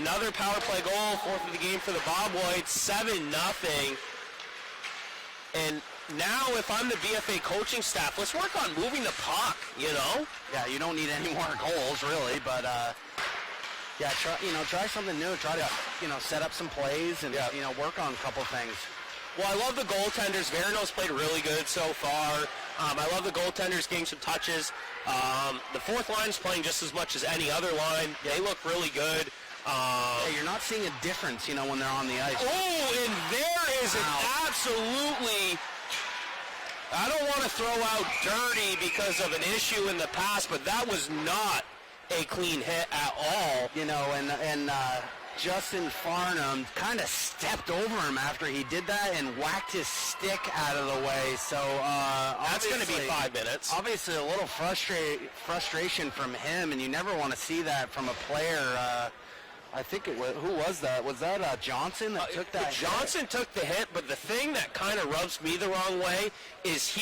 S1: another power play goal, fourth of the game for the Bobwhites, 7-0. And now if I'm the BFA coaching staff, let's work on moving the puck,
S2: Yeah, you don't need any more goals, really, but yeah, try something new. Try to, set up some plays and, work on a couple things.
S1: Well, I love the goaltenders. Verano's played really good so far. I love the goaltenders getting some touches. The fourth line's playing just as much as any other line. They look really good.
S2: You're not seeing a difference, when they're on the ice.
S1: Oh, and there is an absolutely... I don't want to throw out dirty because of an issue in the past, but that was not a clean hit at all.
S2: And Justin Farnham kind of stepped over him after he did that and whacked his stick out of the way. So
S1: that's going to be 5 minutes.
S2: Obviously, a little frustration from him, and you never want to see that from a player. I think it was, who was that? Was that Johnson that took that
S1: Johnson
S2: hit?
S1: Took the hit, but the thing that kind of rubs me the wrong way is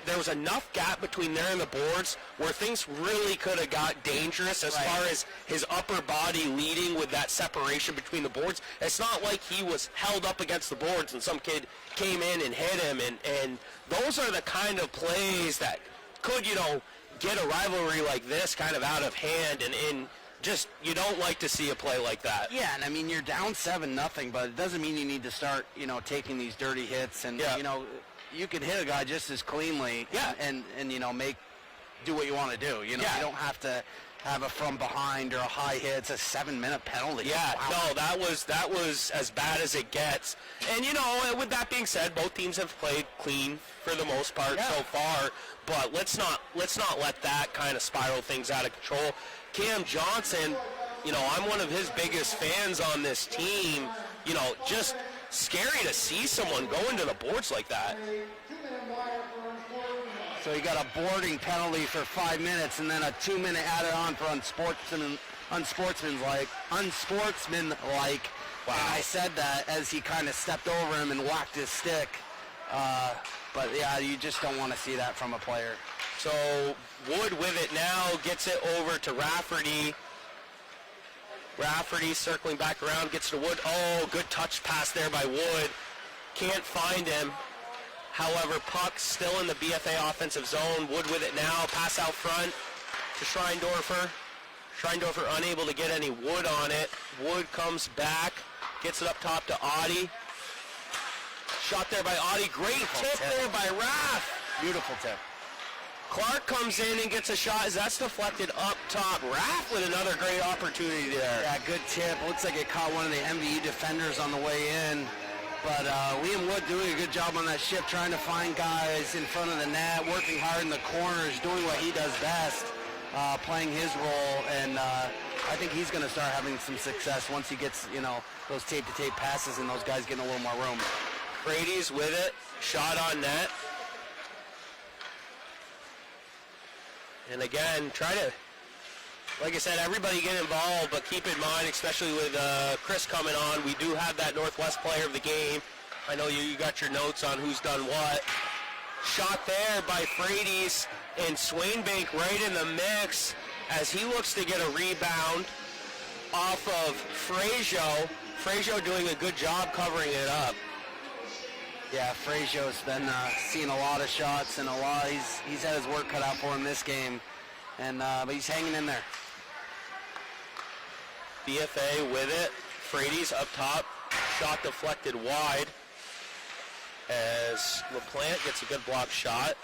S1: there was enough gap between there and the boards where things really could have got dangerous as far as his upper body leading with that separation between the boards. It's not like he was held up against the boards and some kid came in and hit him, and those are the kind of plays that could, get a rivalry like this kind of out of hand, and just, you don't like to see a play like that.
S2: Yeah, and I mean, you're down 7-0, but it doesn't mean you need to start, taking these dirty hits. And, you can hit a guy just as cleanly and do what you want to do. You don't have to have a from behind or a high hit. It's a 7-minute penalty.
S1: Yeah,
S2: wow.
S1: No, that was as bad as it gets. And, with that being said, both teams have played clean for the most part so far. But let's not let that kind of spiral things out of control. Cam Johnson, I'm one of his biggest fans on this team. Just scary to see someone go into the boards like that.
S2: So you got a boarding penalty for 5 minutes and then a 2-minute added on for unsportsmanlike. Wow. And I said that as he kind of stepped over him and whacked his stick. But yeah, you just don't want to see that from a player.
S1: So Wood with it now, gets it over to Rafferty. Rafferty circling back around, gets to Wood. Oh, good touch pass there by Wood. Can't find him. However, puck still in the BFA offensive zone. Wood with it now, pass out front to Schreindorfer. Schreindorfer unable to get any Wood on it. Wood comes back, gets it up top to Audie. Shot there by Audie. Great tip there by Raff.
S2: Beautiful tip.
S1: Clark comes in and gets a shot as that's deflected up top. Raff with another great opportunity there.
S2: Yeah, good tip. Looks like it caught one of the MVU defenders on the way in. But Liam Wood doing a good job on that shift, trying to find guys in front of the net, working hard in the corners, doing what he does best, playing his role. And I think he's going to start having some success once he gets, those tape-to-tape passes and those guys getting a little more room.
S1: Brady's with it. Shot on net. And again, try to, like I said, everybody get involved, but keep in mind, especially with Chris coming on, we do have that Northwest player of the game. I know you got your notes on who's done what. Shot there by Frady's, and Swainbank right in the mix as he looks to get a rebound off of Frazier. Frazier doing a good job covering it up.
S2: Yeah, Frazio's been seeing a lot of shots and he's had his work cut out for him this game, and but he's hanging in there.
S1: BFA with it. Frady's up top. Shot deflected wide as LaPlante gets a good block shot.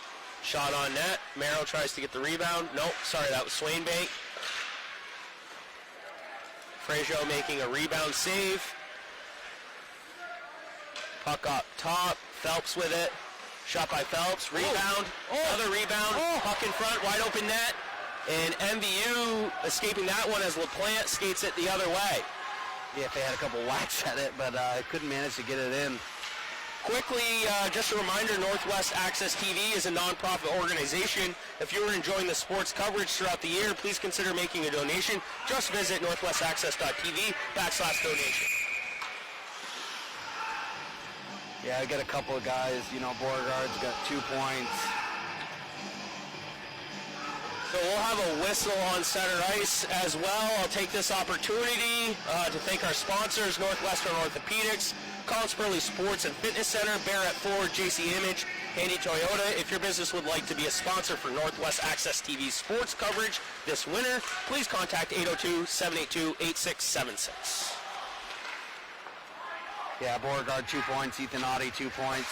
S1: Shot on net. Merrill tries to get the rebound. Nope, sorry, that was Swainbank. Frazier making a rebound save. Puck up top. Phelps with it. Shot by Phelps. Rebound. Another rebound. Puck in front. Wide open net. And MVU escaping that one as LaPlante skates it the other way.
S2: Yeah, they had a couple whacks at it, but couldn't manage to get it in.
S1: Quickly, just a reminder, Northwest Access TV is a nonprofit organization. If you are enjoying the sports coverage throughout the year, please consider making a donation. Just visit northwestaccess.tv/donation.
S2: Yeah, I got a couple of guys, Beauregard's got 2 points.
S1: So we'll have a whistle on center ice as well. I'll take this opportunity to thank our sponsors, Northwestern Orthopedics, Collins Burley Sports and Fitness Center, Barrett Ford, JC Image, Handy Toyota. If your business would like to be a sponsor for Northwest Access TV sports coverage this winter, please contact 802-782-8676.
S2: Yeah, Beauregard 2 points, Ethan Audie 2 points.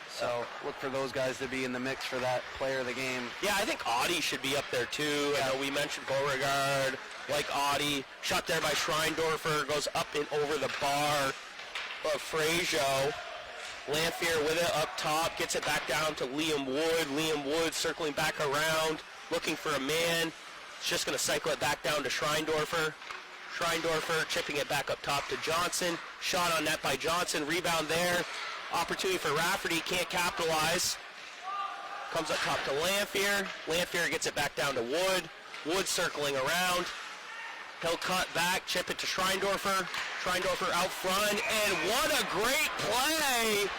S2: So look for those guys to be in the mix for that player of the game.
S1: Yeah, I think Audie should be up there too.
S2: Yeah.
S1: I know we mentioned Beauregard, like Audie. Shot there by Schreindorfer, goes up and over the bar of Frazier. Lanphier with it up top, gets it back down to Liam Wood. Liam Wood circling back around, looking for a man. It's just going to cycle it back down to Schreindorfer. Schreindorfer chipping it back up top to Johnson. Shot on net by Johnson. Rebound there. Opportunity for Rafferty. Can't capitalize. Comes up top to Lanphier. Lanphier gets it back down to Wood. Wood circling around. He'll cut back, chip it to Schreindorfer. Schreindorfer out front. And what a great play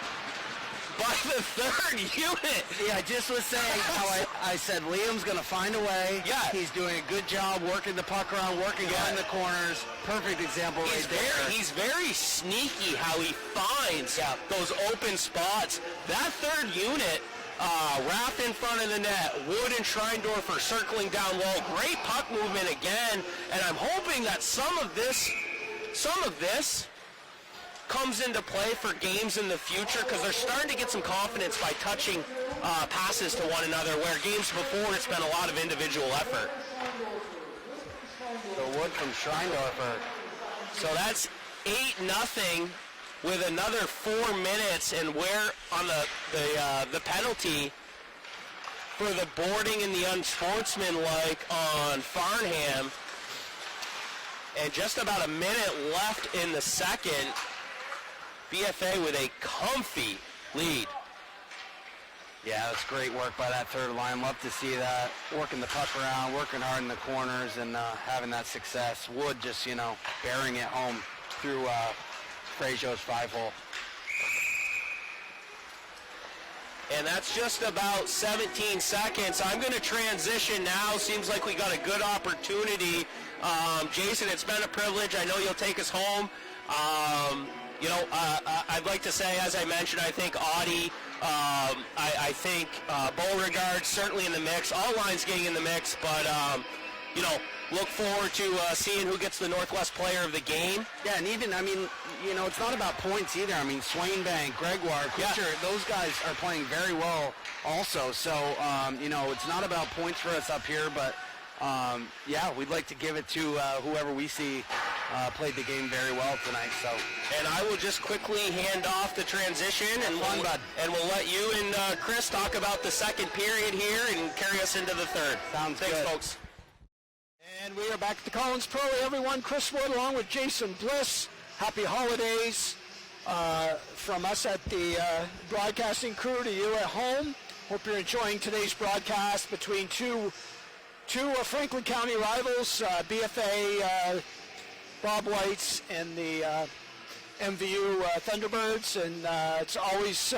S1: by the third unit.
S2: Yeah, I just was saying how I said Liam's going to find a way.
S1: Yeah.
S2: He's doing a good job working the puck around, working behind the corners. Perfect example there.
S1: He's very sneaky how he finds those open spots. That third unit, Raff in front of the net, Wood and Schreindorfer circling down low. Great puck movement again, and I'm hoping that some of this comes into play for games in the future because they're starting to get some confidence by touching passes to one another, where games before it's been a lot of individual effort.
S2: The Wood from Schreindorfer.
S1: So that's 8-0 with another 4 minutes, and we're on the penalty for the boarding and the unsportsmanlike on Farnham. And just about a minute left in the second. BFA with a comfy lead.
S2: Yeah, it's great work by that third line. Love to see that. Working the puck around, working hard in the corners, and having that success. Wood just, bearing it home through Frazier's 5-hole.
S1: And that's just about 17 seconds. I'm going to transition now. Seems like we got a good opportunity. Jason, it's been a privilege. I know you'll take us home. I'd like to say, as I mentioned, I think Audie, I think Beauregard certainly in the mix. All lines getting in the mix, but look forward to seeing who gets the Northwest Player of the Game.
S2: Yeah, and even, it's not about points either. Swainbank, Gregoire, Kutcher, those guys are playing very well also. So, it's not about points for us up here, but, we'd like to give it to whoever we see played the game very well tonight. So,
S1: and I will just quickly hand off the transition, and we'll let you and Chris talk about the second period here and carry us into the third.
S2: Thanks,
S1: good. Folks.
S3: And we are back at the Collins Pro, everyone. Chris Wood along with Jason Bliss. Happy holidays from us at the broadcasting crew to you at home. Hope you're enjoying today's broadcast between two Franklin County rivals, BFA Bobwhites and the MVU Thunderbirds. And it's always...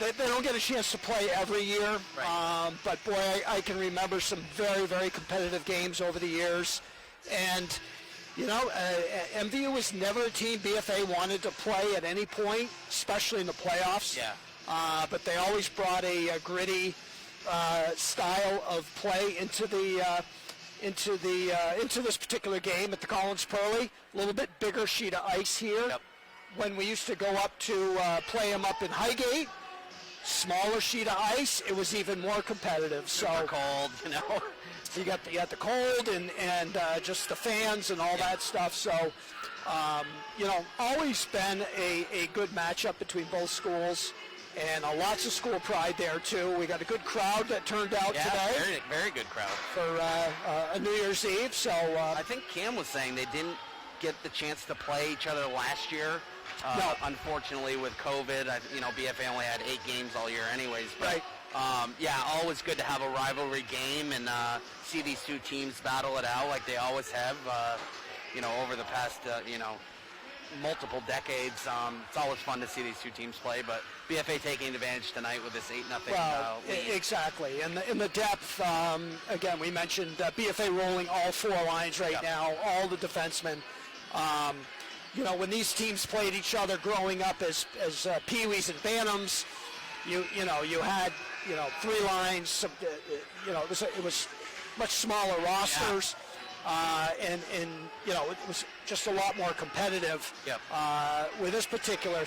S3: They don't get a chance to play every year,
S2: right.
S3: But boy, I can remember some very, very competitive games over the years. And, MVU was never a team BFA wanted to play at any point, especially in the playoffs.
S2: Yeah.
S3: But they always brought a gritty style of play into this particular game at the Collins Pearly. A little bit bigger sheet of ice here.
S2: Yep.
S3: When we used to go up to play them up in Highgate, smaller sheet of ice, it was even more competitive. So
S2: cold,
S3: you got the cold and just the fans and all that stuff. So always been a good matchup between both schools, and lots of school pride there too. We got a good crowd that turned out today.
S2: Very, very good crowd
S3: for a New Year's Eve. So
S2: I think Cam was saying they didn't get the chance to play each other last year.
S3: No.
S2: Unfortunately, with COVID, BFA only had 8 games all year anyways. But,
S3: right.
S2: Always good to have a rivalry game and see these two teams battle it out like they always have, over the past, multiple decades. It's always fun to see these two teams play, but BFA taking advantage tonight with this 8-0 lead.
S3: Exactly. And in the depth, again, we mentioned BFA rolling all 4 lines right now, all the defensemen. When these teams played each other growing up as peewees and bantams, you had 3 lines. It was much smaller rosters, and it was just a lot more competitive.
S2: Yep.
S3: With this particular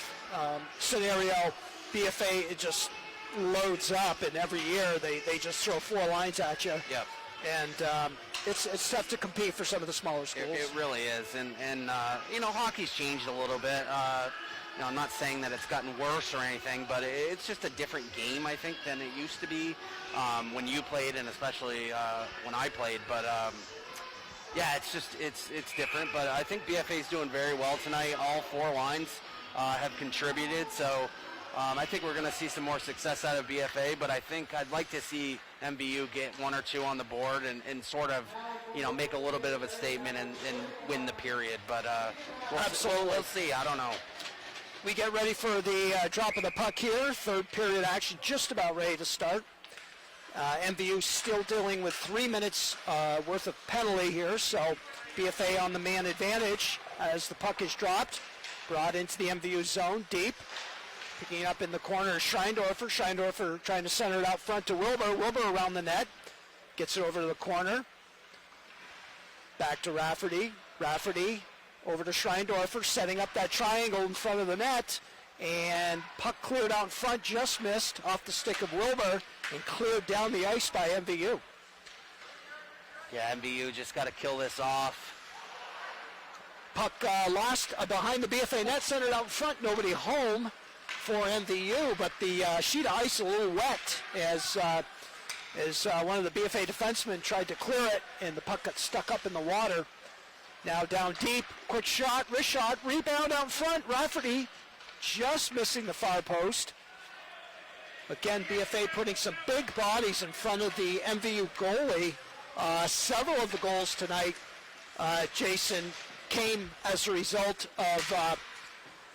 S3: scenario, BFA it just loads up, and every year they just throw 4 lines at you.
S2: Yep.
S3: And it's tough to compete for some of the smaller schools.
S2: It really is, and hockey's changed a little bit. I'm not saying that it's gotten worse or anything, but it's just a different game, I think, than it used to be when you played, and especially when I played. But it's different. But I think BFA is doing very well tonight. All 4 lines have contributed, so. I think we're going to see some more success out of BFA, but I think I'd like to see MVU get 1 or 2 on the board and sort of, make a little bit of a statement and win the period. But
S3: Absolutely.
S2: We'll see. I don't know.
S3: We get ready for the drop of the puck here. Third period action just about ready to start. MVU still dealing with 3 minutes worth of penalty here, so BFA on the man advantage as the puck is dropped. Brought into the MVU zone, deep. Picking it up in the corner is Scheindorfer. Scheindorfer trying to center it out front to Wilbur. Wilbur around the net. Gets it over to the corner. Back to Rafferty. Rafferty over to Scheindorfer, setting up that triangle in front of the net. And puck cleared out in front, just missed off the stick of Wilbur and cleared down the ice by MVU.
S2: Yeah, MVU just got to kill this off.
S3: Puck lost behind the BFA net, centered out in front. Nobody home for MVU, but the sheet of ice a little wet as one of the BFA defensemen tried to clear it, and the puck got stuck up in the water. Now down deep, quick shot, wrist shot, rebound out front. Rafferty just missing the far post. Again, BFA putting some big bodies in front of the MVU goalie. Several of the goals tonight, Jason, came as a result of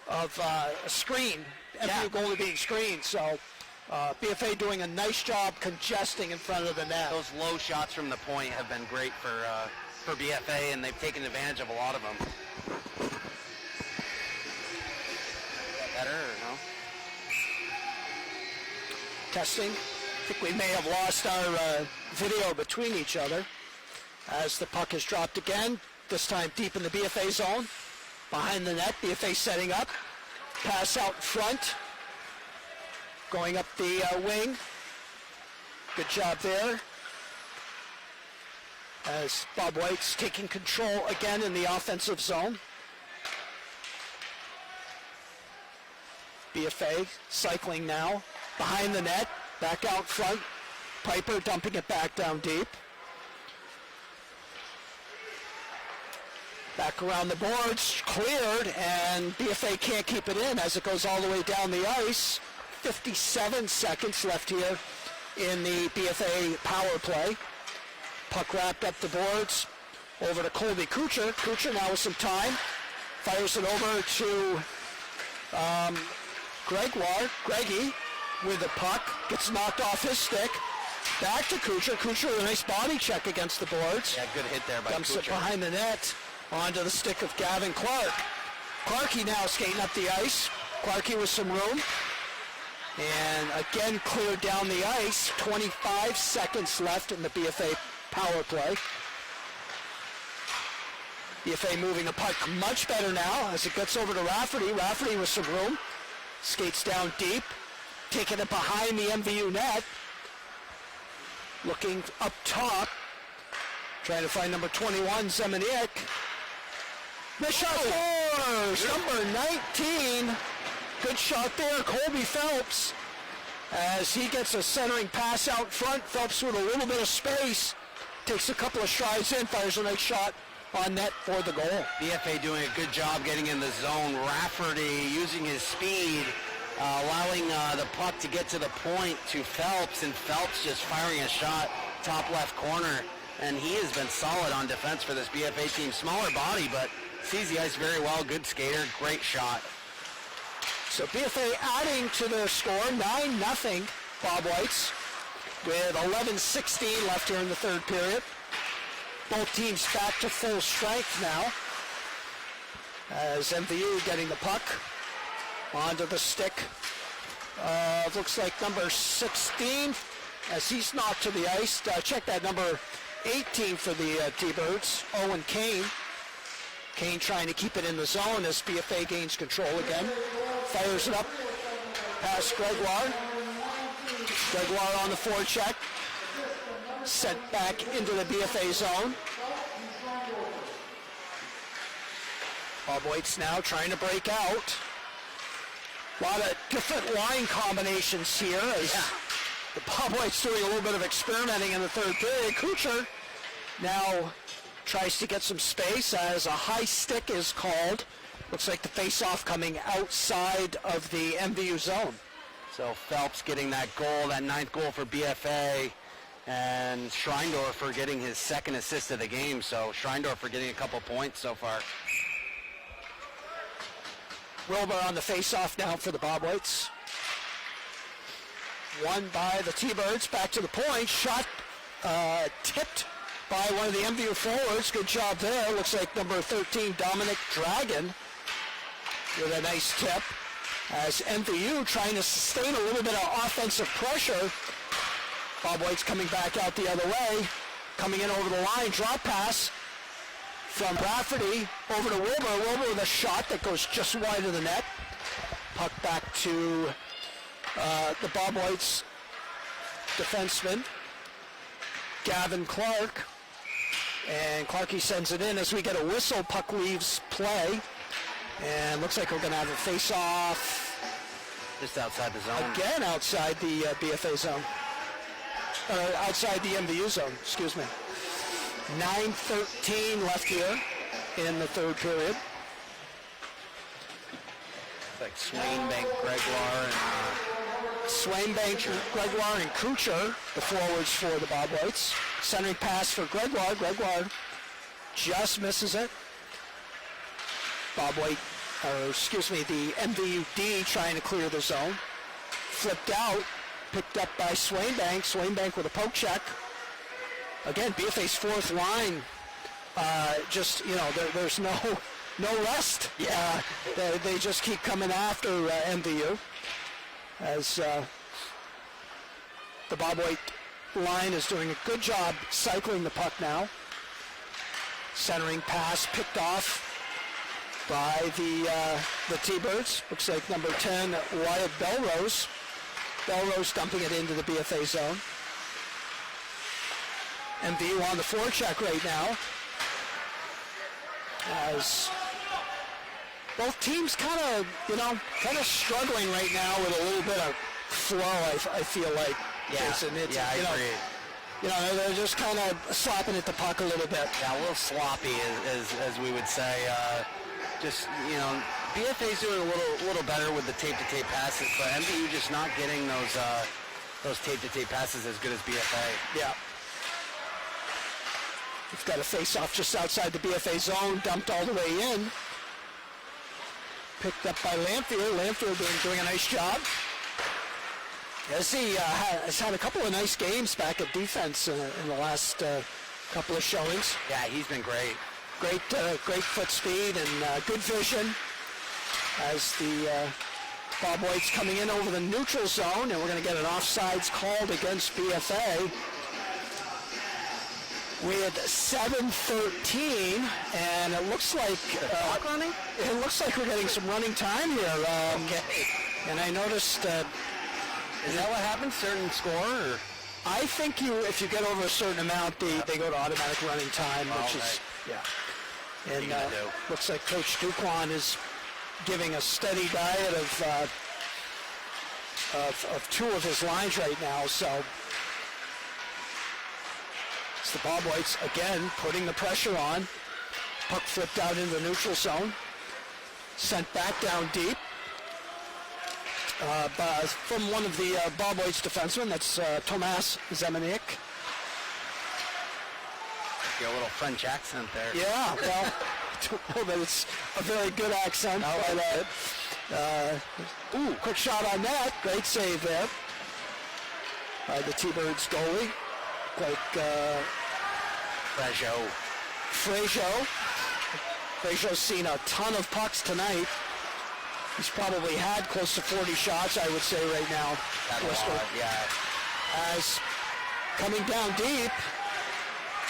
S3: a screen. MVU goalie being screened, so BFA doing a nice job congesting in front of the net.
S2: Those low shots from the point have been great for BFA, and they've taken advantage of a lot of them. Better or no?
S3: Testing. I think we may have lost our video between each other. as the puck is dropped again, this time deep in the BFA zone. Behind the net, BFA setting up. Pass out in front. Going up the wing. Good job there. As Bobwhites taking control again in the offensive zone. BFA cycling now. Behind the net. Back out front. Piper dumping it back down deep. Back around the boards, cleared, and BFA can't keep it in as it goes all the way down the ice. 57 seconds left here in the BFA power play. Puck wrapped up the boards. Over to Colby Kuchar. Kuchar now with some time. Fires it over to Greggy with the puck. Gets knocked off his stick. Back to Kuchar. Kuchar with a nice body check against the boards.
S2: Yeah, good hit there by
S3: Dumps
S2: Kuchar.
S3: it behind the net. Onto the stick of Gavin Clark. Clarkey now skating up the ice. Clarkey with some room. And again cleared down the ice. 25 seconds left in the BFA power play. BFA moving the puck much better now as it gets over to Rafferty. Rafferty with some room. Skates down deep. Taking it behind the MVU net. Looking up top. Trying to find number 21, Zemeniak. Missed shot scores! Number 19. Good shot there, Colby Phelps. As he gets a centering pass out front, Phelps with a little bit of space. Takes a couple of strides in, fires a nice shot on net for the goal.
S2: BFA doing a good job getting in the zone. Rafferty using his speed, allowing the puck to get to the point to Phelps, and Phelps just firing a shot top left corner. And he has been solid on defense for this BFA team. Smaller body, but sees the ice very well. Good skater, great shot.
S3: So BFA adding to their score, 9-0 Bobwhites, with 11:16 left here in the third period. Both teams back to full strength now. As MVU getting the puck onto the stick. Looks like number 16 as he's knocked to the ice. Check that number 18 for the T-Birds, Owen Kane. Kane trying to keep it in the zone as BFA gains control again. Fires it up past Gregoire. Gregoire on the forecheck. Sent back into the BFA zone. Bobwhites now trying to break out. A lot of different line combinations here as the Bobwhites doing a little bit of experimenting in the third period. Kuchar now tries to get some space as a high stick is called. Looks like the face-off coming outside of the MVU zone.
S2: So Phelps getting that goal, that 9th goal for BFA, and Schreindorfer getting his 2nd assist of the game. So Schreindorfer getting a couple points so far.
S3: Wilbur on the face-off now for the Bobwhites. Won by the T-Birds, back to the point. Shot tipped by one of the MVU forwards. Good job there. Looks like number 13, Dominic Dragon, with a nice tip. As MVU trying to sustain a little bit of offensive pressure. Bobwhites coming back out the other way. Coming in over the line. Drop pass from Rafferty over to Wilbur. Wilbur with a shot that goes just wide of the net. Puck back to the Bobwhites defenseman, Gavin Clark. And Clarkey sends it in as we get a whistle. Puck leaves play. And looks like we're going to have a face-off.
S2: Just outside the zone.
S3: Again outside the BFA zone. Outside the MVU zone, excuse me. 9:13 left here in the third period.
S2: Like Swainbank, Gregoire, and
S3: Swainbank, Gregoire, and Kuchar, the forwards for the Bobwhites. Centering pass for Gregoire. Gregoire just misses it. The MVUD trying to clear the zone. Flipped out, picked up by Swainbank. Swainbank with a poke check. Again, BFA's fourth line. There's no rest. Yeah, they just keep coming after MVU. As the Bobwhite line is doing a good job cycling the puck now. Centering pass picked off by the T-Birds. Looks like number 10, Wyatt Belrose. Belrose dumping it into the BFA zone. MVU on the forecheck right now. As both teams kind of struggling right now with a little bit of flow, I feel like.
S2: Yeah,
S3: Jason. It's,
S2: I agree.
S3: They're just kind of slapping at the puck a little bit.
S2: Yeah, a little sloppy, as we would say. BFA's doing a little better with the tape-to-tape passes, but MVU just not getting those tape-to-tape passes as good as BFA.
S3: Yeah. We've got a face-off just outside the BFA zone, dumped all the way in. Picked up by Lamphere. Lamphere doing a nice job. As he has had a couple of nice games back at defense in the last couple of showings.
S2: Yeah, he's been great.
S3: Great foot speed and good vision as the Bobwhites coming in over the neutral zone, and we're going to get an offsides called against BFA. We had 7:13, and it looks like
S2: running.
S3: It looks like we're getting some running time here.
S2: Okay.
S3: And I noticed.
S2: Is that what happens? Certain score? Or?
S3: I think if you get over a certain amount, they go to automatic running time, which is And looks like Coach Duquan is giving a steady diet of two of his lines right now. So it's the Bobwhites again putting the pressure on. Puck flipped out into the neutral zone. Sent back down deep. From one of the Bobwhites defensemen, that's Tomas Zemanek.
S2: A little French accent there.
S3: Yeah, well, I don't know that it's a very good accent. Quick shot on that. Great save there by the T-Birds goalie. Frajo's seen a ton of pucks tonight. He's probably had close to 40 shots, I would say, right now. As coming down deep,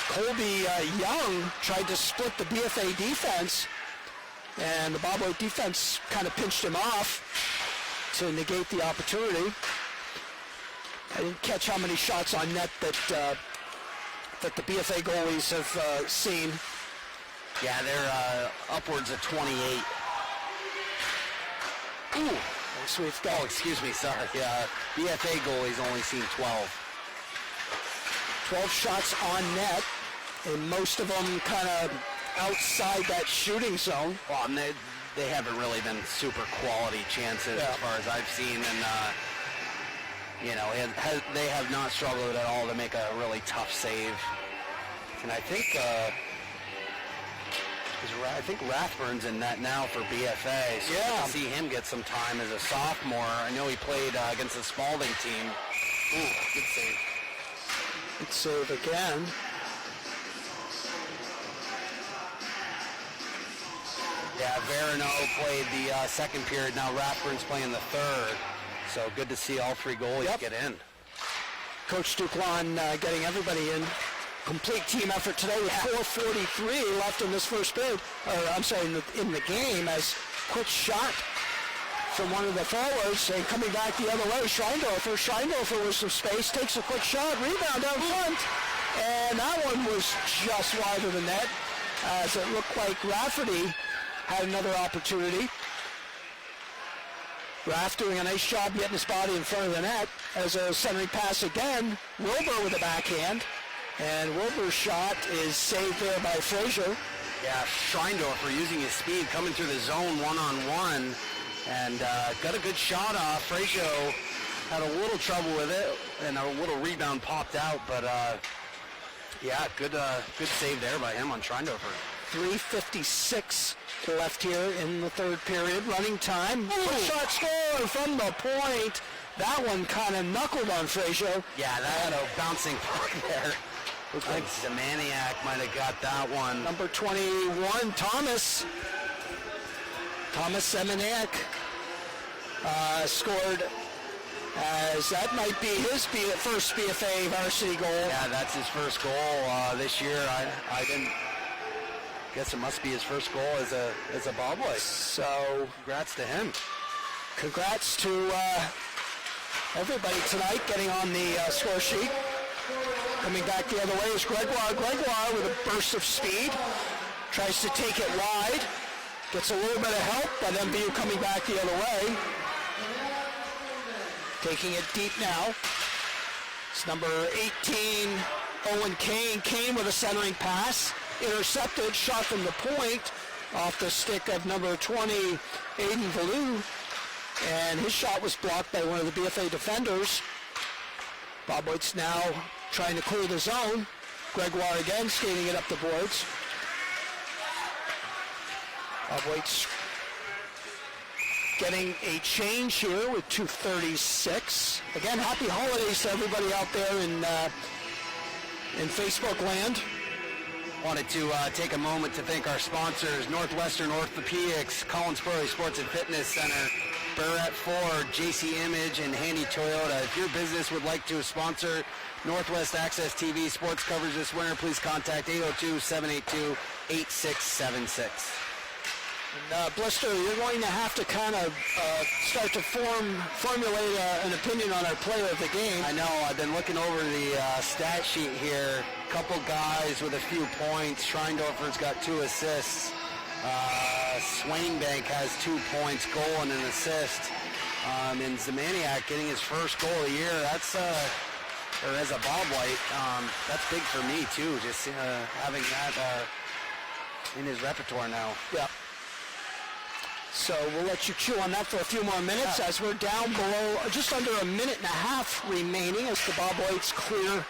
S3: Colby Young tried to split the BFA defense, and the Bobwhite defense kind of pinched him off to negate the opportunity. I didn't catch how many shots on net that the BFA goalies have seen.
S2: Yeah, they're upwards of 28.
S3: Ooh. So we've got...
S2: Oh, excuse me, sorry. BFA goalie's only seen 12.
S3: 12 shots on net, and most of them kind of outside that shooting zone.
S2: Well, and they haven't really been super quality chances as far as I've seen, and they have not struggled at all to make a really tough save. And I think Rathburn's in net now for BFA, so to see him get some time as a sophomore. I know he played against the Spalding team. Ooh, good save.
S3: Good save again.
S2: Yeah, Verino played the second period. Now Rathburn's playing the third. So good to see all three goalies get in. Coach
S3: Duquan getting everybody in. Complete team effort today with 4:43 left in this first period. In the game, as quick shot from one of the forwards and coming back the other way. Scheindorfer with some space, takes a quick shot, rebound down front, and that one was just wider than that, as it looked like Rafferty had another opportunity. Raff doing a nice job getting his body in front of the net as a centering pass again. Wilbur with a backhand. And Wilbur's shot is saved there by Frazier.
S2: Yeah, Scheindorfer using his speed, coming through the zone one-on-one, and got a good shot off. Frazier had a little trouble with it, and a little rebound popped out, but good save there by him on Scheindorfer.
S3: 3:56 left here in the third period. Running time. Shot score from the point. That one kind of knuckled on Frazier.
S2: Yeah, that had a bouncing puck there. Looks like Zemaniak might have got that one.
S3: Number 21, Thomas Zemaniak scored, as that might be his first BFA varsity goal.
S2: Yeah, that's his first goal this year. I
S4: guess it must be his first goal as a Bobwhite.
S3: So
S4: Congrats to him.
S3: congrats to everybody tonight getting on the score sheet. Coming back the other way is Gregoire. Gregoire with a burst of speed. Tries to take it wide. Gets a little bit of help, but MVU coming back the other way. Taking it deep now. It's number 18, Owen Kane. Kane with a centering pass. Intercepted, shot from the point off the stick of number 20, Aiden Valou. And his shot was blocked by one of the BFA defenders. Bobwhites now trying to clear the zone. Gregoire again skating it up the boards. Bobwhites getting a change here with 2:36. Again, happy holidays to everybody out there in Facebook land.
S4: Wanted to take a moment to thank our sponsors, Northwestern Orthopedics, Collins Prairie Sports and Fitness Center, Barrett Ford, JC Image, and Handy Toyota. If your business would like to sponsor Northwest Access TV sports coverage this winter, please contact 802-782-8676.
S3: And Blister, you're going to have to kind of start to formulate an opinion on our player of the game.
S4: I know. I've been looking over the stat sheet here. Couple guys with a few points. Schreindorfer's got 2 assists. Swainbank has 2 points, goal and an assist. And Zamaniak getting his first goal of the year. That's or as a Bobwhite, that's big for me too. Just having that in his repertoire now.
S3: Yeah. So we'll let you chew on that for a few more minutes as we're down below just under a minute and a half remaining as the Bobwhites clear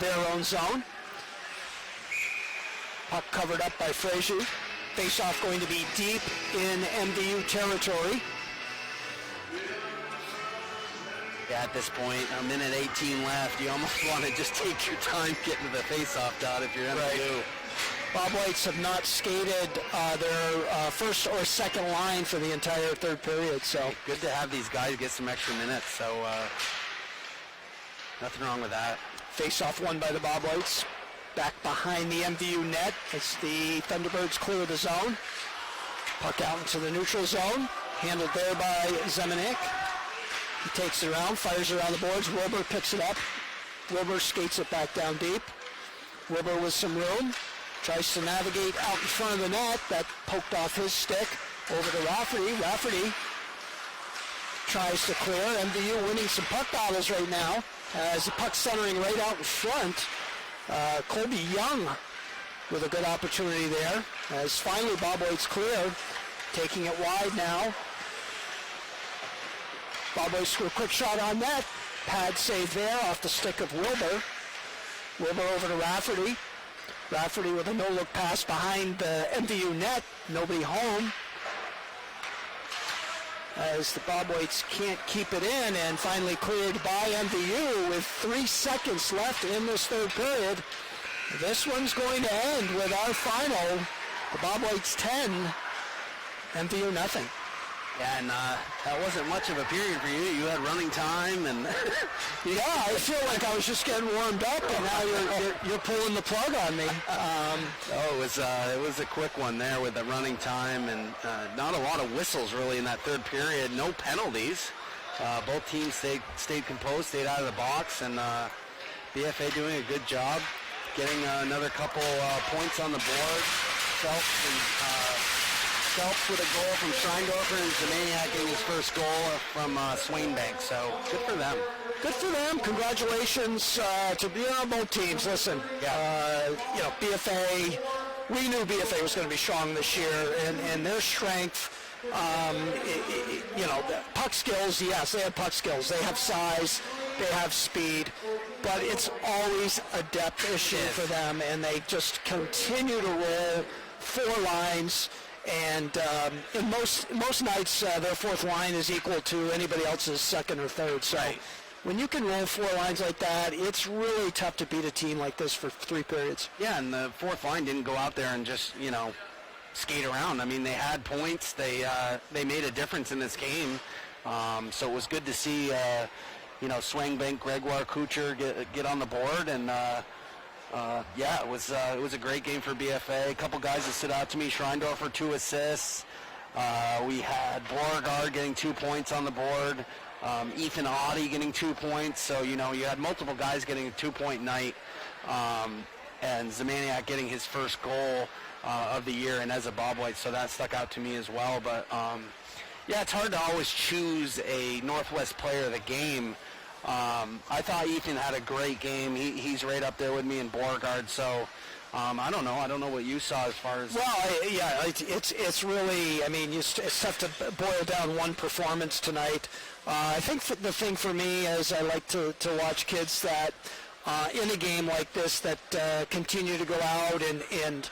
S3: their own zone. Puck covered up by Frazier. Face-off going to be deep in MVU territory.
S4: Yeah, at this point, a minute 18 left. You almost want to just take your time getting to the face-off dot if you're MVU.
S3: Bobwhites have not skated their first or second line for the entire third period. So
S4: good to have these guys get some extra minutes. So nothing wrong with that.
S3: Face-off won by the Bobwhites. Back behind the MVU net as the Thunderbirds clear the zone. Puck out into the neutral zone. Handled there by Zemanek. He takes it around, fires it around the boards. Wilbur picks it up. Wilbur skates it back down deep. Wilbur with some room. Tries to navigate out in front of the net. That poked off his stick. Over to Rafferty. Rafferty tries to clear. MVU winning some puck battles right now. As the puck centering right out in front. Colby Young with a good opportunity there. As finally Bobwhites clear. Taking it wide now. Bobwhites with a quick shot on net. Pad save there off the stick of Wilbur. Wilbur over to Rafferty. Rafferty with a no-look pass behind the MVU net. Nobody home. As the Bobwhites can't keep it in, and finally cleared by MVU with 3 seconds left in this third period. This one's going to end with our final. The Bobwhites 10, MVU nothing.
S4: Yeah, and that wasn't much of a period for you. You had running time, and
S3: yeah, I feel like I was just getting warmed up, and now you're pulling the plug on me.
S4: It was a quick one there with the running time, and not a lot of whistles really in that third period. No penalties. Both teams stayed composed, stayed out of the box, and BFA doing a good job getting another couple points on the board. Phelps with a goal from Schreindorfer, and Zamaniak getting his first goal from Swainbank. So good for them.
S3: Good for them. Congratulations to both teams. Listen, BFA, we knew BFA was going to be strong this year, and their strength, puck skills, yes, they have puck skills. They have size, they have speed, but it's always a depth issue for them, and they just continue to roll 4 lines. And in most nights, their fourth line is equal to anybody else's second or third. So when you can roll 4 lines like that, it's really tough to beat a team like this for 3 periods.
S4: Yeah, and the fourth line didn't go out there and just, skate around. I mean, they had points. They made a difference in this game. So it was good to see, Swainbank, Gregoire, Kucher get on the board. And Yeah, it was a great game for BFA. A couple guys that stood out to me. Schreindorfer, 2 assists. We had Beauregard getting 2 points on the board. Ethan Audie getting 2 points. So, you had multiple guys getting a 2-point night. And Zamaniak getting his first goal of the year, and as a Bobwhite, so that stuck out to me as well. But, yeah, it's hard to always choose a Northwest player of the game. I thought Ethan had a great game. He's right up there with me and Beauregard. So I don't know. I don't know what you saw as far as.
S3: Well, it's really. I mean, it's tough to boil down one performance tonight. I think the thing for me is I like to watch kids that in a game like this that continue to go out and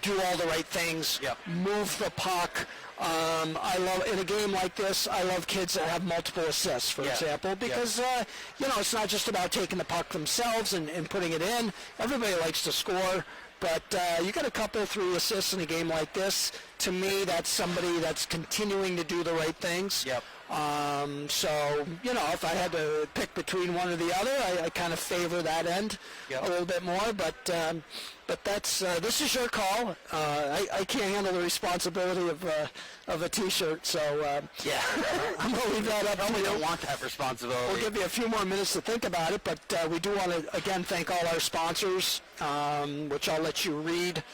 S3: do all the right things.
S4: Yep.
S3: Move the puck. I love in a game like this. I love kids that have multiple assists, for example, because it's not just about taking the puck themselves and putting it in. Everybody likes to score, but you got a couple, 3 assists in a game like this. To me, that's somebody that's continuing to do the right things.
S4: Yep.
S3: So if I had to pick between one or the other, I kind of favor that end a little bit more. But that's this is your call. I can't handle the responsibility of a T-shirt, so I'm gonna leave that up to you.
S4: Don't want that responsibility.
S3: We'll give you a few more minutes to think about it, but we do want to again thank all our sponsors, which I'll let you read.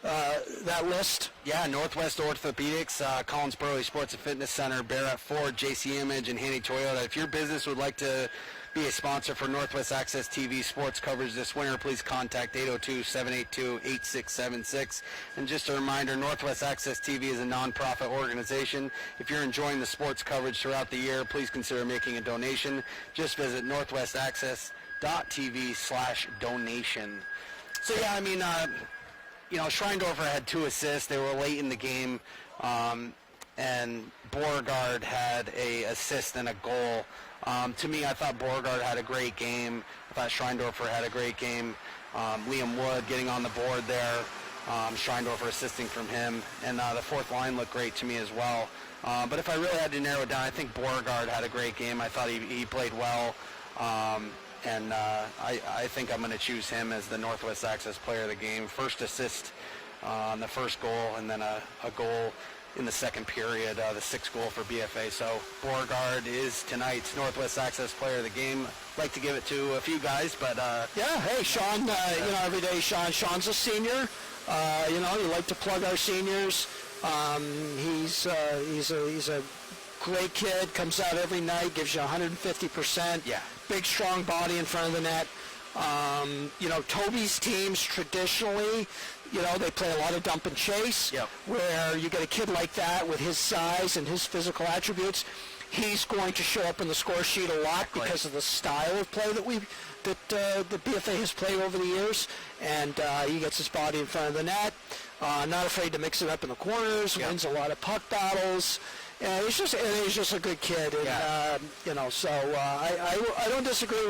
S3: That list.
S4: Yeah, Northwest Orthopedics, Collins Burley Sports and Fitness Center, Barrett Ford, JC Image, and Haney Toyota. If your business would like to be a sponsor for Northwest Access TV sports coverage this winter, please contact 802-782-8676. And just a reminder, Northwest Access TV is a nonprofit organization. If you're enjoying the sports coverage throughout the year, please consider making a donation. Just visit northwestaccess.tv/donation. So, yeah, I mean, Schreindorfer had 2 assists. They were late in the game. And Beauregard had a assist and a goal. To me, I thought Beauregard had a great game. I thought Schreindorfer had a great game. Liam Wood getting on the board there. Schreindorfer assisting from him. And the fourth line looked great to me as well. But if I really had to narrow it down, I think Beauregard had a great game. I thought he played well. And I think I'm going to choose him as the Northwest Access player of the game. First assist on the first goal, and then a goal in the second period, the 6th goal for BFA. So Beauregard is tonight's Northwest Access player of the game. I'd like to give it to a few guys, but
S3: hey, Sean. Every day, Sean's a senior. You like to plug our seniors. He's a great kid. Comes out every night, gives you 150%.
S4: Yeah.
S3: Big, strong body in front of the net. Toby's teams traditionally, they play a lot of dump and chase, where you get a kid like that with his size and his physical attributes. He's going to show up in the score sheet a lot because of the style of play that the BFA has played over the years, and he gets his body in front of the net. Not afraid to mix it up in the corners. Wins a lot of puck battles. He's just a good kid, and so I don't disagree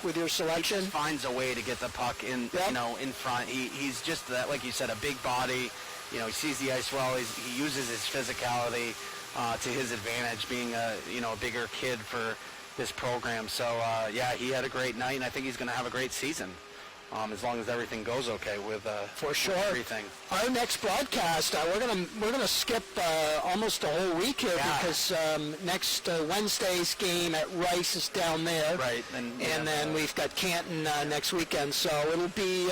S3: with your selection.
S4: He finds a way to get the puck in in front. He's just that, like you said, a big body. He sees the ice well. He uses his physicality to his advantage, being a bigger kid for this program. So he had a great night, and I think he's going to have a great season. As long as everything goes okay with
S3: for sure
S4: with everything.
S3: Our next broadcast, we're gonna skip almost a whole week here because next Wednesday's game at Rice is down there,
S4: right?
S3: And then we've got Canton next weekend, so it'll be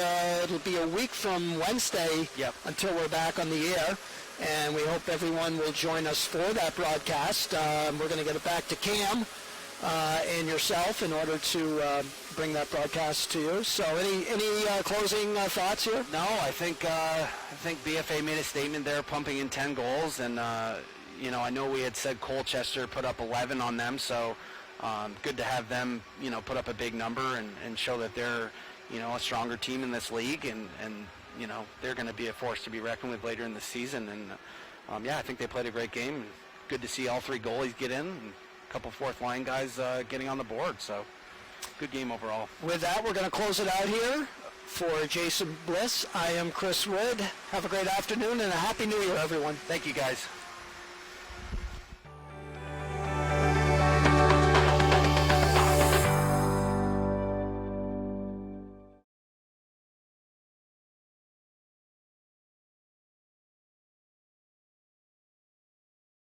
S3: a week from Wednesday until we're back on the air. And we hope everyone will join us for that broadcast. We're going to get it back to Cam and yourself in order to bring that broadcast to you. So any closing thoughts here?
S4: No, I think BFA made a statement there, pumping in 10 goals, and I know we had said Colchester put up 11 on them, so good to have them put up a big number and show that they're a stronger team in this league, and they're going to be a force to be reckoned with later in the season. And I think they played a great game. Good to see all 3 goalies get in, and a couple fourth line guys getting on the board. So good game overall.
S3: With that, we're going to close it out here. For Jason Bliss, I am Chris Wood. Have a great afternoon and a Happy New Year, everyone.
S4: Thank you, guys.